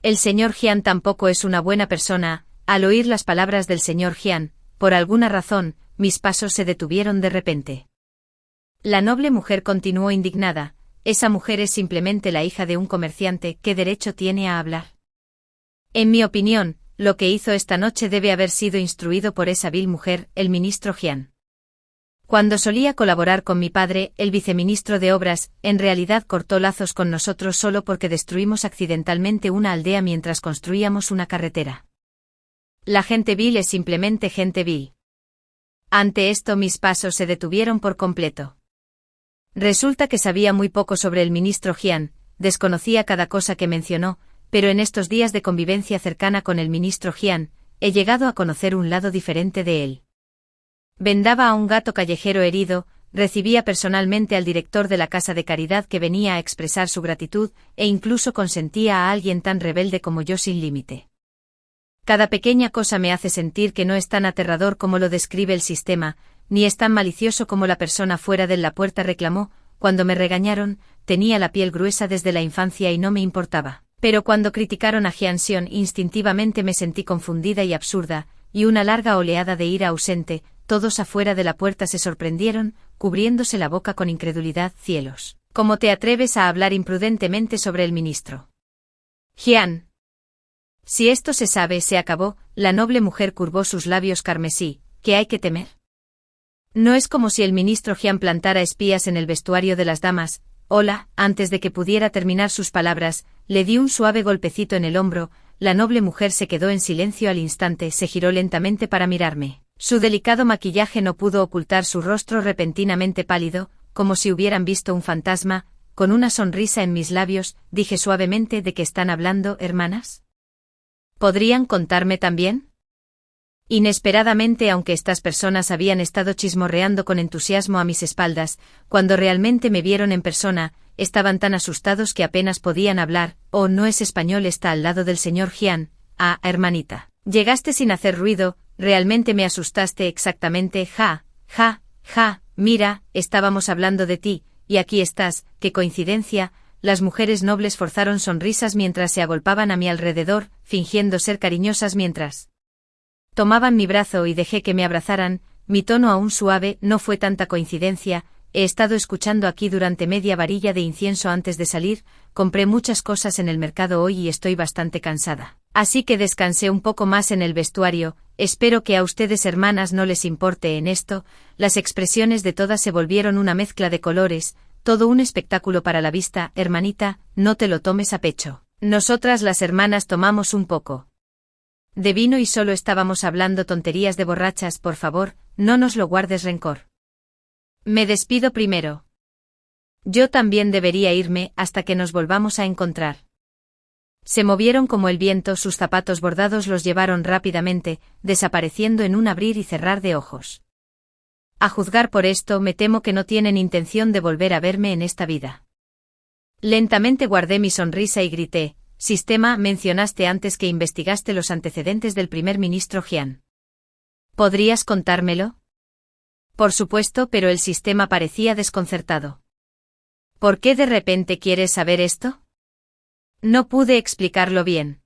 el señor Jian tampoco es una buena persona. Al oír las palabras del señor Jian, por alguna razón, mis pasos se detuvieron de repente. La noble mujer continuó indignada. Esa mujer es simplemente la hija de un comerciante, ¿qué derecho tiene a hablar? En mi opinión, lo que hizo esta noche debe haber sido instruido por esa vil mujer, el ministro Jian. Cuando solía colaborar con mi padre, el viceministro de Obras, en realidad cortó lazos con nosotros solo porque destruimos accidentalmente una aldea mientras construíamos una carretera. La gente vil es simplemente gente vil. Ante esto mis pasos se detuvieron por completo. Resulta que sabía muy poco sobre el ministro Jian, desconocía cada cosa que mencionó, pero en estos días de convivencia cercana con el ministro Jian, he llegado a conocer un lado diferente de él. Vendaba a un gato callejero herido, recibía personalmente al director de la casa de caridad que venía a expresar su gratitud, e incluso consentía a alguien tan rebelde como yo sin límite. Cada pequeña cosa me hace sentir que no es tan aterrador como lo describe el sistema, ni es tan malicioso como la persona fuera de la puerta reclamó. Cuando me regañaron, tenía la piel gruesa desde la infancia y no me importaba. Pero cuando criticaron a Jian Xion, instintivamente me sentí confundida y absurda, y una larga oleada de ira ausente. Todos afuera de la puerta se sorprendieron, cubriéndose la boca con incredulidad. Cielos, ¿cómo te atreves a hablar imprudentemente sobre el ministro Jian? Si esto se sabe, se acabó. La noble mujer curvó sus labios carmesí. ¿Qué hay que temer? No es como si el ministro Jian plantara espías en el vestuario de las damas. Hola, antes de que pudiera terminar sus palabras, le di un suave golpecito en el hombro. La noble mujer se quedó en silencio al instante, se giró lentamente para mirarme. Su delicado maquillaje no pudo ocultar su rostro repentinamente pálido, como si hubieran visto un fantasma. Con una sonrisa en mis labios, dije suavemente: ¿de qué están hablando, hermanas? ¿Podrían contarme también? Inesperadamente, aunque estas personas habían estado chismorreando con entusiasmo a mis espaldas, cuando realmente me vieron en persona, estaban tan asustados que apenas podían hablar. Oh, no es español, está al lado del señor Jian. Ah, hermanita, llegaste sin hacer ruido, realmente me asustaste exactamente. Ja, ja, ja, mira, estábamos hablando de ti, y aquí estás, qué coincidencia. Las mujeres nobles forzaron sonrisas mientras se agolpaban a mi alrededor, fingiendo ser cariñosas mientras tomaban mi brazo y dejé que me abrazaran. Mi tono aún suave: no fue tanta coincidencia, he estado escuchando aquí durante media varilla de incienso antes de salir, compré muchas cosas en el mercado hoy y estoy bastante cansada. Así que descansé un poco más en el vestuario. Espero que a ustedes, hermanas, no les importe en esto. Las expresiones de todas se volvieron una mezcla de colores, todo un espectáculo para la vista. Hermanita, no te lo tomes a pecho. Nosotras las hermanas tomamos un poco de vino y solo estábamos hablando tonterías de borrachas. Por favor, no nos lo guardes rencor. Me despido primero. Yo también debería irme hasta que nos volvamos a encontrar. Se movieron como el viento, sus zapatos bordados los llevaron rápidamente, desapareciendo en un abrir y cerrar de ojos. A juzgar por esto, me temo que no tienen intención de volver a verme en esta vida. Lentamente guardé mi sonrisa y grité: Sistema, mencionaste antes que investigaste los antecedentes del primer ministro Jian. ¿Podrías contármelo? Por supuesto, pero el sistema parecía desconcertado. ¿Por qué de repente quieres saber esto? No pude explicarlo bien.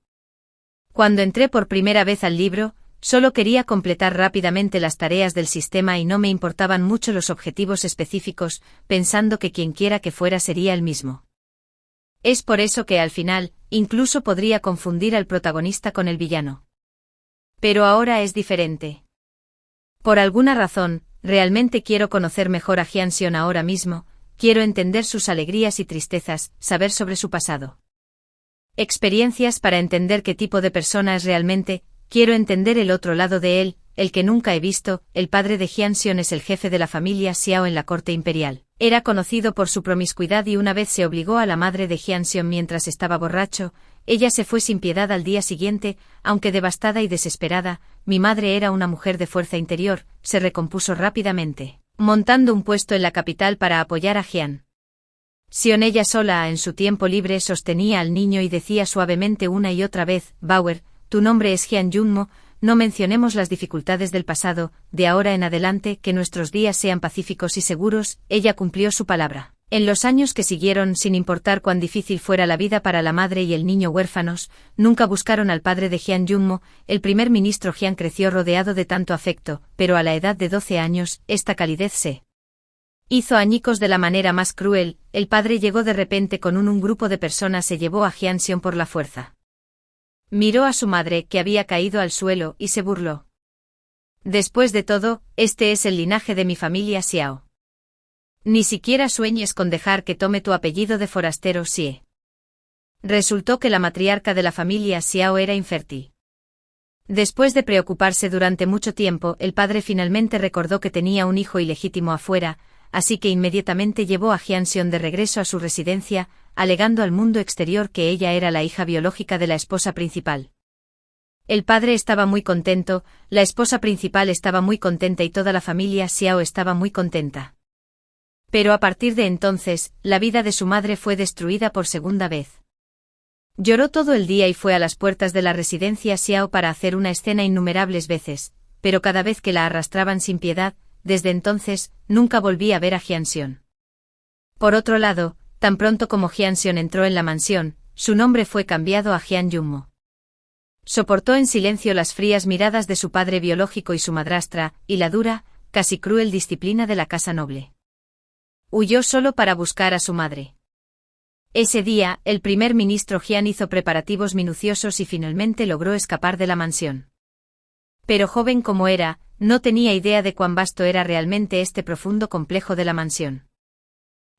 Cuando entré por primera vez al libro, solo quería completar rápidamente las tareas del sistema y no me importaban mucho los objetivos específicos, pensando que quienquiera que fuera sería el mismo. Es por eso que al final, incluso podría confundir al protagonista con el villano. Pero ahora es diferente. Por alguna razón, realmente quiero conocer mejor a Jian Xion ahora mismo, quiero entender sus alegrías y tristezas, saber sobre su pasado. Experiencias para entender qué tipo de persona es realmente, quiero entender el otro lado de él, el que nunca he visto. El padre de Jian Xion es el jefe de la familia Xiao en la corte imperial. Era conocido por su promiscuidad y una vez se obligó a la madre de Jian Xion mientras estaba borracho. Ella se fue sin piedad al día siguiente, aunque devastada y desesperada. Mi madre era una mujer de fuerza interior, se recompuso rápidamente, montando un puesto en la capital para apoyar a Jian Xion. Ella sola, en su tiempo libre, sostenía al niño y decía suavemente una y otra vez: Bauer, tu nombre es Jian Yunmo, no mencionemos las dificultades del pasado, de ahora en adelante que nuestros días sean pacíficos y seguros. Ella cumplió su palabra. En los años que siguieron, sin importar cuán difícil fuera la vida para la madre y el niño huérfanos, nunca buscaron al padre de Hyun Jung-mo. El primer ministro Hyun creció rodeado de tanto afecto, pero a la edad de 12 años, esta calidez se hizo añicos de la manera más cruel. El padre llegó de repente con un grupo de personas, se llevó a Hyun por la fuerza. Miró a su madre, que había caído al suelo, y se burló. Después de todo, este es el linaje de mi familia Xiao. Ni siquiera sueñes con dejar que tome tu apellido de forastero Xie. Resultó que la matriarca de la familia Xiao era infértil. Después de preocuparse durante mucho tiempo, el padre finalmente recordó que tenía un hijo ilegítimo afuera, así que inmediatamente llevó a Hyun de regreso a su residencia, alegando al mundo exterior que ella era la hija biológica de la esposa principal. El padre estaba muy contento, la esposa principal estaba muy contenta y toda la familia Xiao estaba muy contenta. Pero a partir de entonces, la vida de su madre fue destruida por segunda vez. Lloró todo el día y fue a las puertas de la residencia Xiao para hacer una escena innumerables veces, pero cada vez que la arrastraban sin piedad. Desde entonces, nunca volví a ver a Hyun. Por otro lado, tan pronto como Hyun entró en la mansión, su nombre fue cambiado a Hyun Jung-mo. Soportó en silencio las frías miradas de su padre biológico y su madrastra, y la dura, casi cruel disciplina de la casa noble. Huyó solo para buscar a su madre. Ese día, el primer ministro Hyun hizo preparativos minuciosos y finalmente logró escapar de la mansión. Pero joven como era, no tenía idea de cuán vasto era realmente este profundo complejo de la mansión.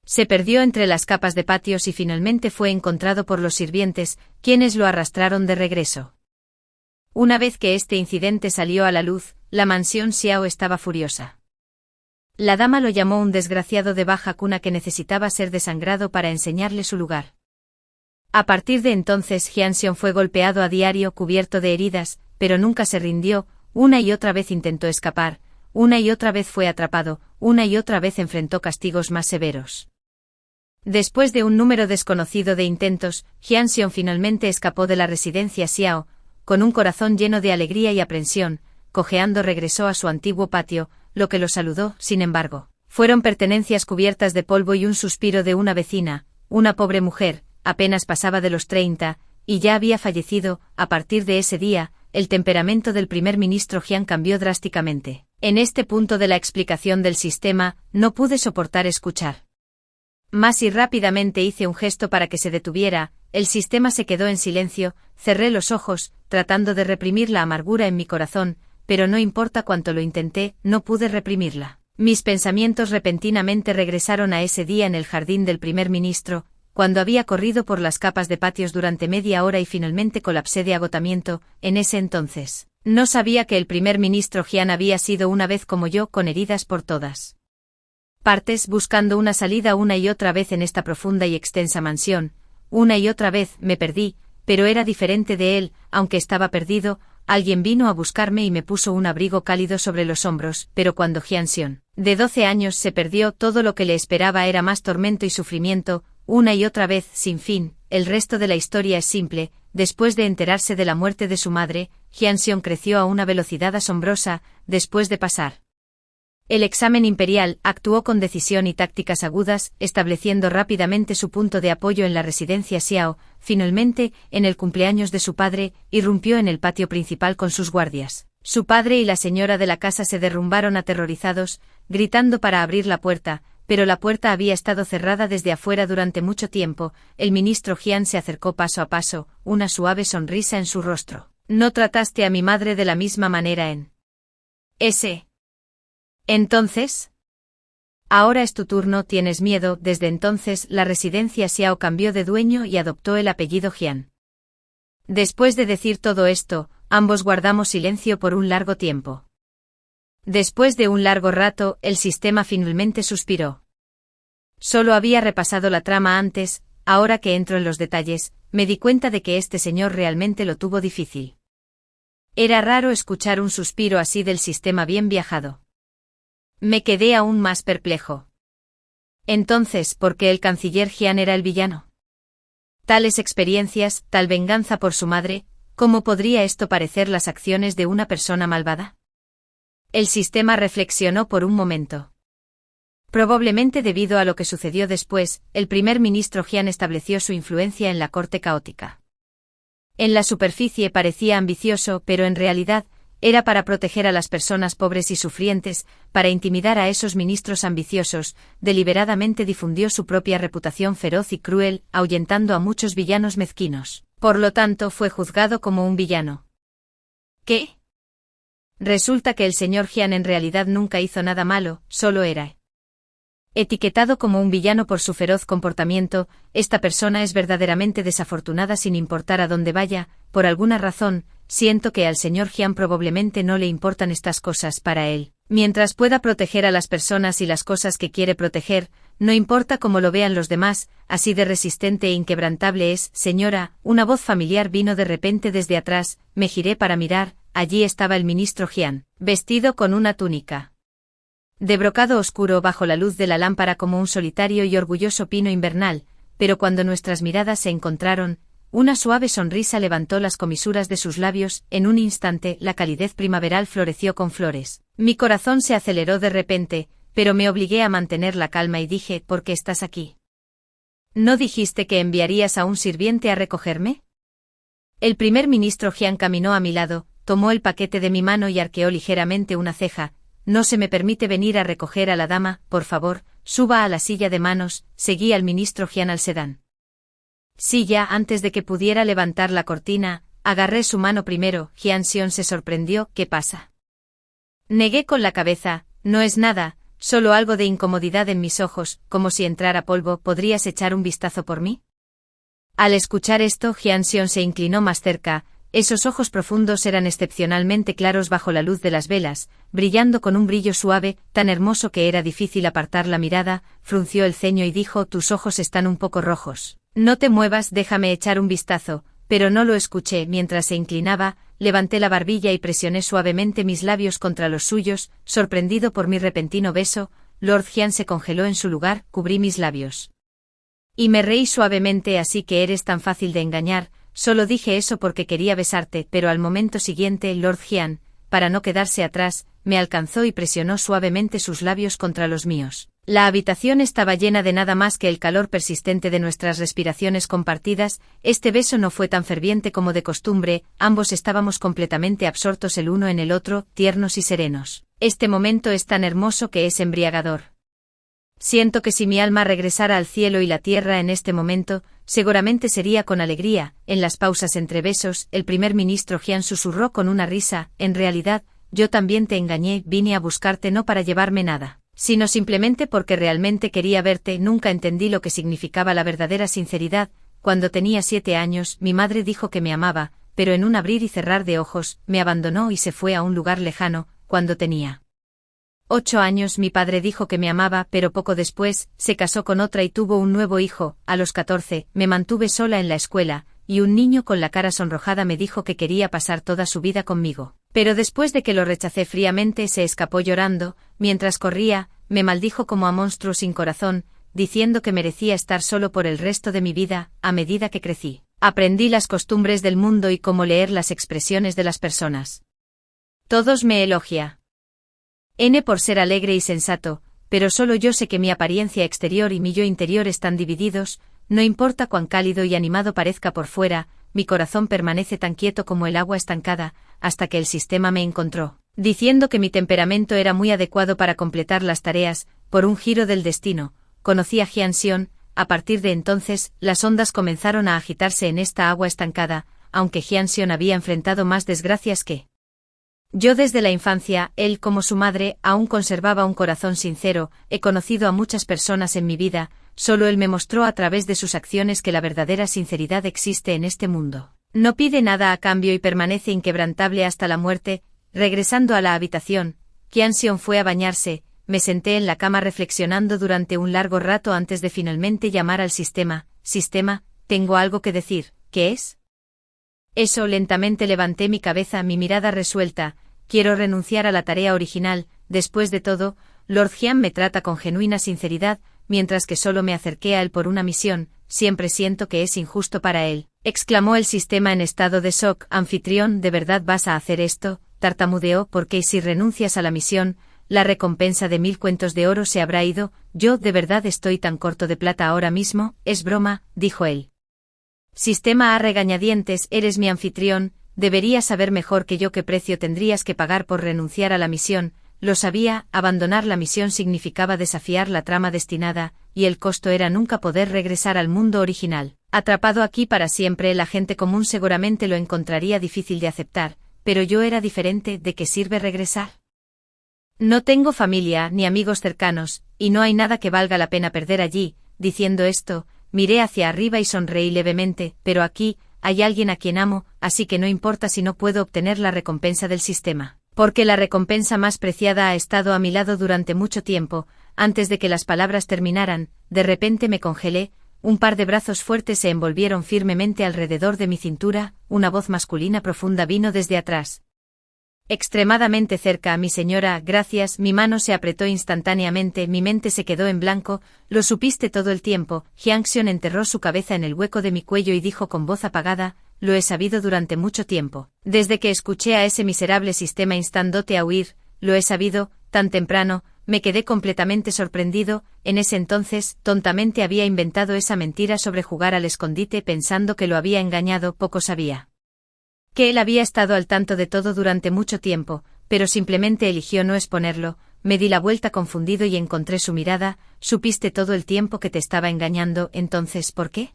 Se perdió entre las capas de patios y finalmente fue encontrado por los sirvientes, quienes lo arrastraron de regreso. Una vez que este incidente salió a la luz, la mansión Xiao estaba furiosa. La dama lo llamó un desgraciado de baja cuna que necesitaba ser desangrado para enseñarle su lugar. A partir de entonces Hyun fue golpeado a diario, cubierto de heridas, pero nunca se rindió. Una y otra vez intentó escapar, una y otra vez fue atrapado, una y otra vez enfrentó castigos más severos. Después de un número desconocido de intentos, Hyun finalmente escapó de la residencia Xiao, con un corazón lleno de alegría y aprensión, cojeando regresó a su antiguo patio, lo que lo saludó, sin embargo, fueron pertenencias cubiertas de polvo y un suspiro de una vecina, una pobre mujer, apenas pasaba de los 30, y ya había fallecido. A partir de ese día, el temperamento del primer ministro Hyun cambió drásticamente. En este punto de la explicación del sistema, no pude soportar escuchar más y rápidamente hice un gesto para que se detuviera. El sistema se quedó en silencio, cerré los ojos, tratando de reprimir la amargura en mi corazón, pero no importa cuánto lo intenté, no pude reprimirla. Mis pensamientos repentinamente regresaron a ese día en el jardín del primer ministro, cuando había corrido por las capas de patios durante media hora y finalmente colapsé de agotamiento. En ese entonces, no sabía que el primer ministro Hyun había sido una vez como yo, con heridas por todas partes, buscando una salida una y otra vez en esta profunda y extensa mansión. Una y otra vez me perdí, pero era diferente de él. Aunque estaba perdido, alguien vino a buscarme y me puso un abrigo cálido sobre los hombros. Pero cuando Hyun, de 12 años, se perdió, todo lo que le esperaba era más tormento y sufrimiento, una y otra vez, sin fin. El resto de la historia es simple. Después de enterarse de la muerte de su madre, Hyun creció a una velocidad asombrosa. Después de pasar el examen imperial, actuó con decisión y tácticas agudas, estableciendo rápidamente su punto de apoyo en la residencia Xiao. Finalmente, en el cumpleaños de su padre, irrumpió en el patio principal con sus guardias. Su padre y la señora de la casa se derrumbaron aterrorizados, gritando para abrir la puerta, pero la puerta había estado cerrada desde afuera durante mucho tiempo. El ministro Hyun se acercó paso a paso, una suave sonrisa en su rostro. «¿No trataste a mi madre de la misma manera en ese entonces? Ahora es tu turno, tienes miedo». Desde entonces, la residencia Xiao cambió de dueño y adoptó el apellido Hyun. Después de decir todo esto, ambos guardamos silencio por un largo tiempo. Después de un largo rato, el sistema finalmente suspiró. Solo había repasado la trama antes. Ahora que entro en los detalles, me di cuenta de que este señor realmente lo tuvo difícil. Era raro escuchar un suspiro así del sistema bien viajado. Me quedé aún más perplejo. Entonces, ¿por qué el canciller Hyun era el villano? Tales experiencias, tal venganza por su madre, ¿Cómo podría esto parecer las acciones de una persona malvada? El sistema reflexionó por un momento. Probablemente debido a lo que sucedió después, el primer ministro Jian estableció su influencia en la corte caótica. En la superficie parecía ambicioso, pero en realidad, era para proteger a las personas pobres y sufrientes, para intimidar a esos ministros ambiciosos, deliberadamente difundió su propia reputación feroz y cruel, ahuyentando a muchos villanos mezquinos. Por lo tanto, fue juzgado como un villano. ¿Qué? Resulta que el señor Jian en realidad nunca hizo nada malo, solo era etiquetado como un villano por su feroz comportamiento. Esta persona es verdaderamente desafortunada sin importar a dónde vaya. Por alguna razón, siento que al señor Jian probablemente no le importan estas cosas para él. Mientras pueda proteger a las personas y las cosas que quiere proteger, no importa cómo lo vean los demás, así de resistente e inquebrantable es. Señora, una voz familiar vino de repente desde atrás, me giré para mirar, allí estaba el ministro Jian, vestido con una túnica de brocado oscuro bajo la luz de la lámpara como un solitario y orgulloso pino invernal, pero cuando nuestras miradas se encontraron, una suave sonrisa levantó las comisuras de sus labios. En un instante la calidez primaveral floreció con flores. Mi corazón se aceleró de repente, pero me obligué a mantener la calma y dije, ¿por qué estás aquí? ¿No dijiste que enviarías a un sirviente a recogerme? El primer ministro Jian caminó a mi lado, tomó el paquete de mi mano y arqueó ligeramente una ceja. No se me permite venir a recoger a la dama, por favor, suba a la silla de manos. Seguí al ministro Jian al sedán. Sí, ya antes de que pudiera levantar la cortina, agarré su mano primero. Jian Xion se sorprendió. ¿Qué pasa? Negué con la cabeza, no es nada, solo algo de incomodidad en mis ojos, como si entrara polvo. ¿Podrías echar un vistazo por mí? Al escuchar esto, Jian Xion se inclinó más cerca. Esos ojos profundos eran excepcionalmente claros bajo la luz de las velas, brillando con un brillo suave, tan hermoso que era difícil apartar la mirada. Frunció el ceño y dijo, tus ojos están un poco rojos. No te muevas, déjame echar un vistazo, pero no lo escuché. Mientras se inclinaba, levanté la barbilla y presioné suavemente mis labios contra los suyos. Sorprendido por mi repentino beso, Lord Jian se congeló en su lugar, cubrí mis labios. Y me reí suavemente. Así que eres tan fácil de engañar. Solo dije eso porque quería besarte, pero al momento siguiente Lord Jian, para no quedarse atrás, me alcanzó y presionó suavemente sus labios contra los míos. La habitación estaba llena de nada más que el calor persistente de nuestras respiraciones compartidas. Este beso no fue tan ferviente como de costumbre, ambos estábamos completamente absortos el uno en el otro, tiernos y serenos. Este momento es tan hermoso que es embriagador. Siento que si mi alma regresara al cielo y la tierra en este momento, seguramente sería con alegría. En las pausas entre besos, el primer ministro Jian susurró con una risa, en realidad, yo también te engañé, vine a buscarte no para llevarme nada, sino simplemente porque realmente quería verte. Nunca entendí lo que significaba la verdadera sinceridad. Cuando tenía 7 años, mi madre dijo que me amaba, pero en un abrir y cerrar de ojos, me abandonó y se fue a un lugar lejano. Cuando tenía 8 años mi padre dijo que me amaba, pero poco después, se casó con otra y tuvo un nuevo hijo. A los 14, me mantuve sola en la escuela, y un niño con la cara sonrojada me dijo que quería pasar toda su vida conmigo. Pero después de que lo rechacé fríamente se escapó llorando. Mientras corría, me maldijo como a monstruo sin corazón, diciendo que merecía estar solo por el resto de mi vida. A medida que crecí, aprendí las costumbres del mundo y cómo leer las expresiones de las personas. Todos me elogian por ser alegre y sensato, pero solo yo sé que mi apariencia exterior y mi yo interior están divididos. No importa cuán cálido y animado parezca por fuera, mi corazón permanece tan quieto como el agua estancada, hasta que el sistema me encontró, diciendo que mi temperamento era muy adecuado para completar las tareas. Por un giro del destino, conocí a Jian Xion. A partir de entonces, las ondas comenzaron a agitarse en esta agua estancada, aunque Jian Xion había enfrentado más desgracias que yo desde la infancia. Él, como su madre, aún conservaba un corazón sincero. He conocido a muchas personas en mi vida, solo él me mostró a través de sus acciones que la verdadera sinceridad existe en este mundo. No pide nada a cambio y permanece inquebrantable hasta la muerte. Regresando a la habitación, Jian Xion fue a bañarse. Me senté en la cama reflexionando durante un largo rato antes de finalmente llamar al sistema. Sistema, tengo algo que decir. ¿Qué es? Eso. Lentamente levanté mi cabeza, mi mirada resuelta. Quiero renunciar a la tarea original. Después de todo, Lord Jian me trata con genuina sinceridad, mientras que solo me acerqué a él por una misión, siempre siento que es injusto para él, exclamó el sistema en estado de shock. Anfitrión, ¿de verdad vas a hacer esto? Tartamudeó, porque si renuncias a la misión, la recompensa de 1000 cuentos de oro se habrá ido. Yo de verdad estoy tan corto de plata ahora mismo, es broma, dijo él. Sistema a regañadientes, eres mi anfitrión, deberías saber mejor que yo qué precio tendrías que pagar por renunciar a la misión. Lo sabía, abandonar la misión significaba desafiar la trama destinada, y el costo era nunca poder regresar al mundo original. Atrapado aquí para siempre, la gente común seguramente lo encontraría difícil de aceptar, pero yo era diferente. ¿De qué sirve regresar? No tengo familia ni amigos cercanos, y no hay nada que valga la pena perder allí. Diciendo esto, miré hacia arriba y sonreí levemente, pero aquí, hay alguien a quien amo, así que no importa si no puedo obtener la recompensa del sistema. Porque la recompensa más preciada ha estado a mi lado durante mucho tiempo. Antes de que las palabras terminaran, de repente me congelé, un par de brazos fuertes se envolvieron firmemente alrededor de mi cintura, una voz masculina profunda vino desde atrás. Extremadamente cerca, mi señora, gracias. Mi mano se apretó instantáneamente, mi mente se quedó en blanco. Lo supiste todo el tiempo. Hyang-Sion enterró su cabeza en el hueco de mi cuello y dijo con voz apagada, lo he sabido durante mucho tiempo. Desde que escuché a ese miserable sistema instándote a huir, lo he sabido, tan temprano. Me quedé completamente sorprendido. En ese entonces, tontamente había inventado esa mentira sobre jugar al escondite pensando que lo había engañado. Poco sabía que él había estado al tanto de todo durante mucho tiempo, pero simplemente eligió no exponerlo. Me di la vuelta confundido y encontré su mirada. Supiste todo el tiempo que te estaba engañando, entonces, ¿por qué?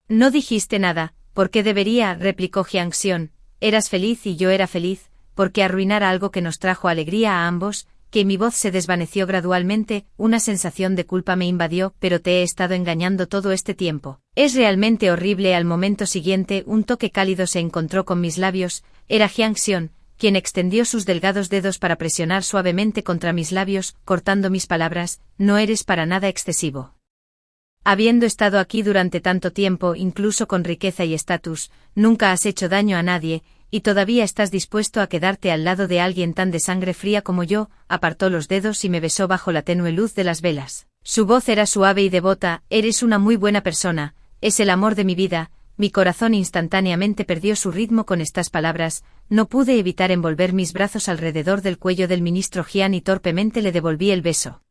No dijiste nada. ¿Por qué debería? Replicó Hyang-Sion. Eras feliz y yo era feliz. ¿Por qué arruinar algo que nos trajo alegría a ambos? Que mi voz se desvaneció gradualmente, una sensación de culpa me invadió, pero te he estado engañando todo este tiempo. Es realmente horrible. Al momento siguiente, un toque cálido se encontró con mis labios. Era Hyang-Sion, quien extendió sus delgados dedos para presionar suavemente contra mis labios, cortando mis palabras. No eres para nada excesivo. Habiendo estado aquí durante tanto tiempo, incluso con riqueza y estatus, nunca has hecho daño a nadie, y todavía estás dispuesto a quedarte al lado de alguien tan de sangre fría como yo. Apartó los dedos y me besó bajo la tenue luz de las velas. Su voz era suave y devota. Eres una muy buena persona, es el amor de mi vida. Mi corazón instantáneamente perdió su ritmo con estas palabras. No pude evitar envolver mis brazos alrededor del cuello del ministro Jian y torpemente le devolví el beso.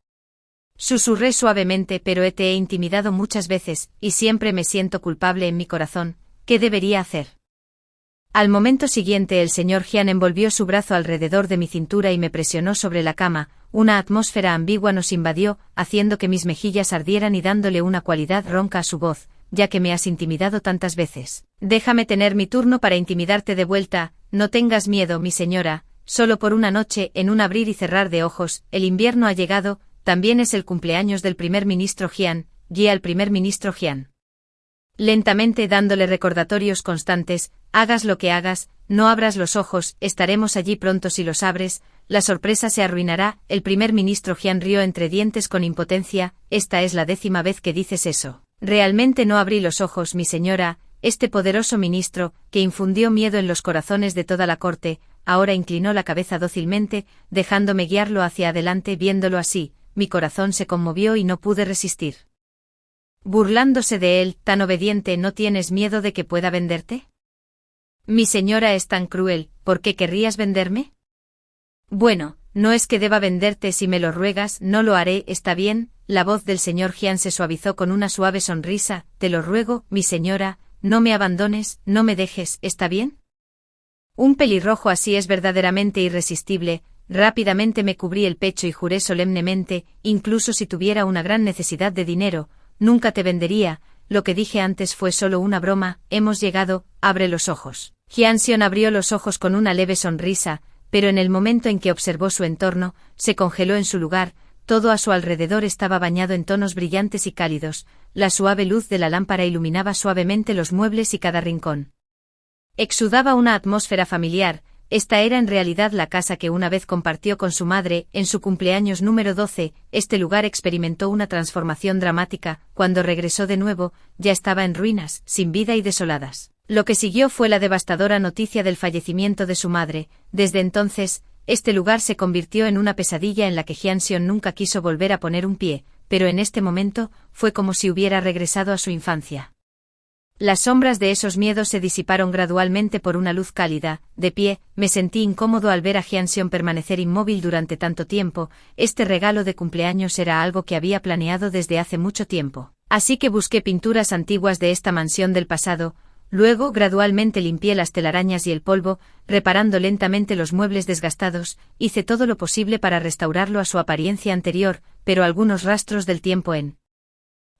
Susurré suavemente, pero te he intimidado muchas veces, y siempre me siento culpable en mi corazón. ¿Qué debería hacer? Al momento siguiente el señor Jian envolvió su brazo alrededor de mi cintura y me presionó sobre la cama. Una atmósfera ambigua nos invadió, haciendo que mis mejillas ardieran y dándole una cualidad ronca a su voz. Ya que me has intimidado tantas veces, déjame tener mi turno para intimidarte de vuelta. No tengas miedo, mi señora, solo por una noche. En un abrir y cerrar de ojos, el invierno ha llegado. También es el cumpleaños del primer ministro Jian. Guía al primer ministro Jian. Lentamente, dándole recordatorios constantes. Hagas lo que hagas, no abras los ojos. Estaremos allí pronto. Si los abres, la sorpresa se arruinará. El primer ministro Jian rió entre dientes con impotencia. Esta es la 10ª vez que dices eso. Realmente no abrí los ojos, mi señora. Este poderoso ministro, que infundió miedo en los corazones de toda la corte, ahora inclinó la cabeza dócilmente, dejándome guiarlo hacia adelante. Viéndolo así, mi corazón se conmovió y no pude resistir. Burlándose de él, tan obediente. ¿No tienes miedo de que pueda venderte? Mi señora es tan cruel. ¿Por qué querrías venderme? Bueno, no es que deba venderte. Si me lo ruegas, no lo haré. Está bien. La voz del señor Jian se suavizó con una suave sonrisa. Te lo ruego, mi señora, no me abandones, no me dejes. ¿Está bien? Un pelirrojo así es verdaderamente irresistible. Rápidamente me cubrí el pecho y juré solemnemente, incluso si tuviera una gran necesidad de dinero, nunca te vendería. Lo que dije antes fue solo una broma. Hemos llegado. Abre los ojos. Hyang-Sion abrió los ojos con una leve sonrisa, pero en el momento en que observó su entorno, se congeló en su lugar. Todo a su alrededor estaba bañado en tonos brillantes y cálidos. La suave luz de la lámpara iluminaba suavemente los muebles y cada rincón. Exudaba una atmósfera familiar. Esta era en realidad la casa que una vez compartió con su madre. En su cumpleaños número 12, este lugar experimentó una transformación dramática. Cuando regresó de nuevo, ya estaba en ruinas, sin vida y desoladas. Lo que siguió fue la devastadora noticia del fallecimiento de su madre. Desde entonces, este lugar se convirtió en una pesadilla en la que Hyang-Sion nunca quiso volver a poner un pie. pero en este momento, fue como si hubiera regresado a su infancia. Las sombras de esos miedos se disiparon gradualmente por una luz cálida. De pie, me sentí incómodo al ver a Hyun-seon permanecer inmóvil durante tanto tiempo. Este regalo de cumpleaños era algo que había planeado desde hace mucho tiempo. Así que busqué pinturas antiguas de esta mansión del pasado. Luego, gradualmente limpié las telarañas y el polvo, reparando lentamente los muebles desgastados. Hice todo lo posible para restaurarlo a su apariencia anterior, pero algunos rastros del tiempo en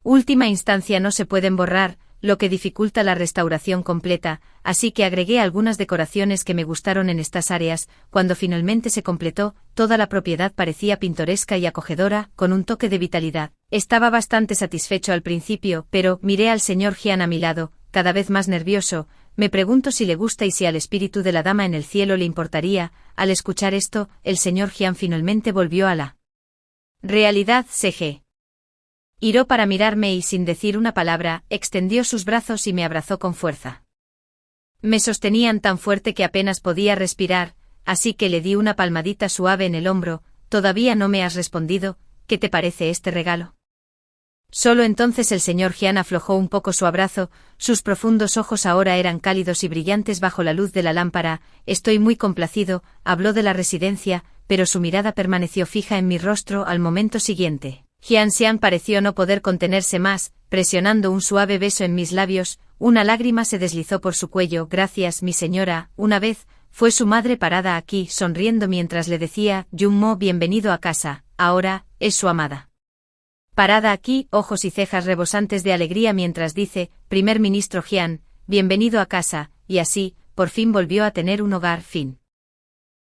última instancia no se pueden borrar, lo que dificulta la restauración completa, así que agregué algunas decoraciones que me gustaron en estas áreas. Cuando finalmente se completó, toda la propiedad parecía pintoresca y acogedora, con un toque de vitalidad. Estaba bastante satisfecho al principio, pero miré al señor Hyun a mi lado, cada vez más nervioso. Me pregunto si le gusta y si al espíritu de la dama en el cielo le importaría. Al escuchar esto, el señor Hyun finalmente volvió a la realidad. CG. Giró para mirarme y sin decir una palabra, extendió sus brazos y me abrazó con fuerza. Me sostenían tan fuerte que apenas podía respirar, así que le di una palmadita suave en el hombro. «Todavía no me has respondido, ¿qué te parece este regalo?». Solo entonces el señor Hyun aflojó un poco su abrazo, sus profundos ojos ahora eran cálidos y brillantes bajo la luz de la lámpara. «Estoy muy complacido», habló de la residencia, pero su mirada permaneció fija en mi rostro al momento siguiente. Hyun-seon pareció no poder contenerse más, presionando un suave beso en mis labios. Una lágrima se deslizó por su cuello. «Gracias, mi señora». Una vez, fue su madre parada aquí, sonriendo mientras le decía, «Jung-mo, bienvenido a casa». Ahora, es su amada. Parada aquí, ojos y cejas rebosantes de alegría mientras dice, «Primer ministro Hyun, bienvenido a casa», y así, por fin volvió a tener un hogar. Fin.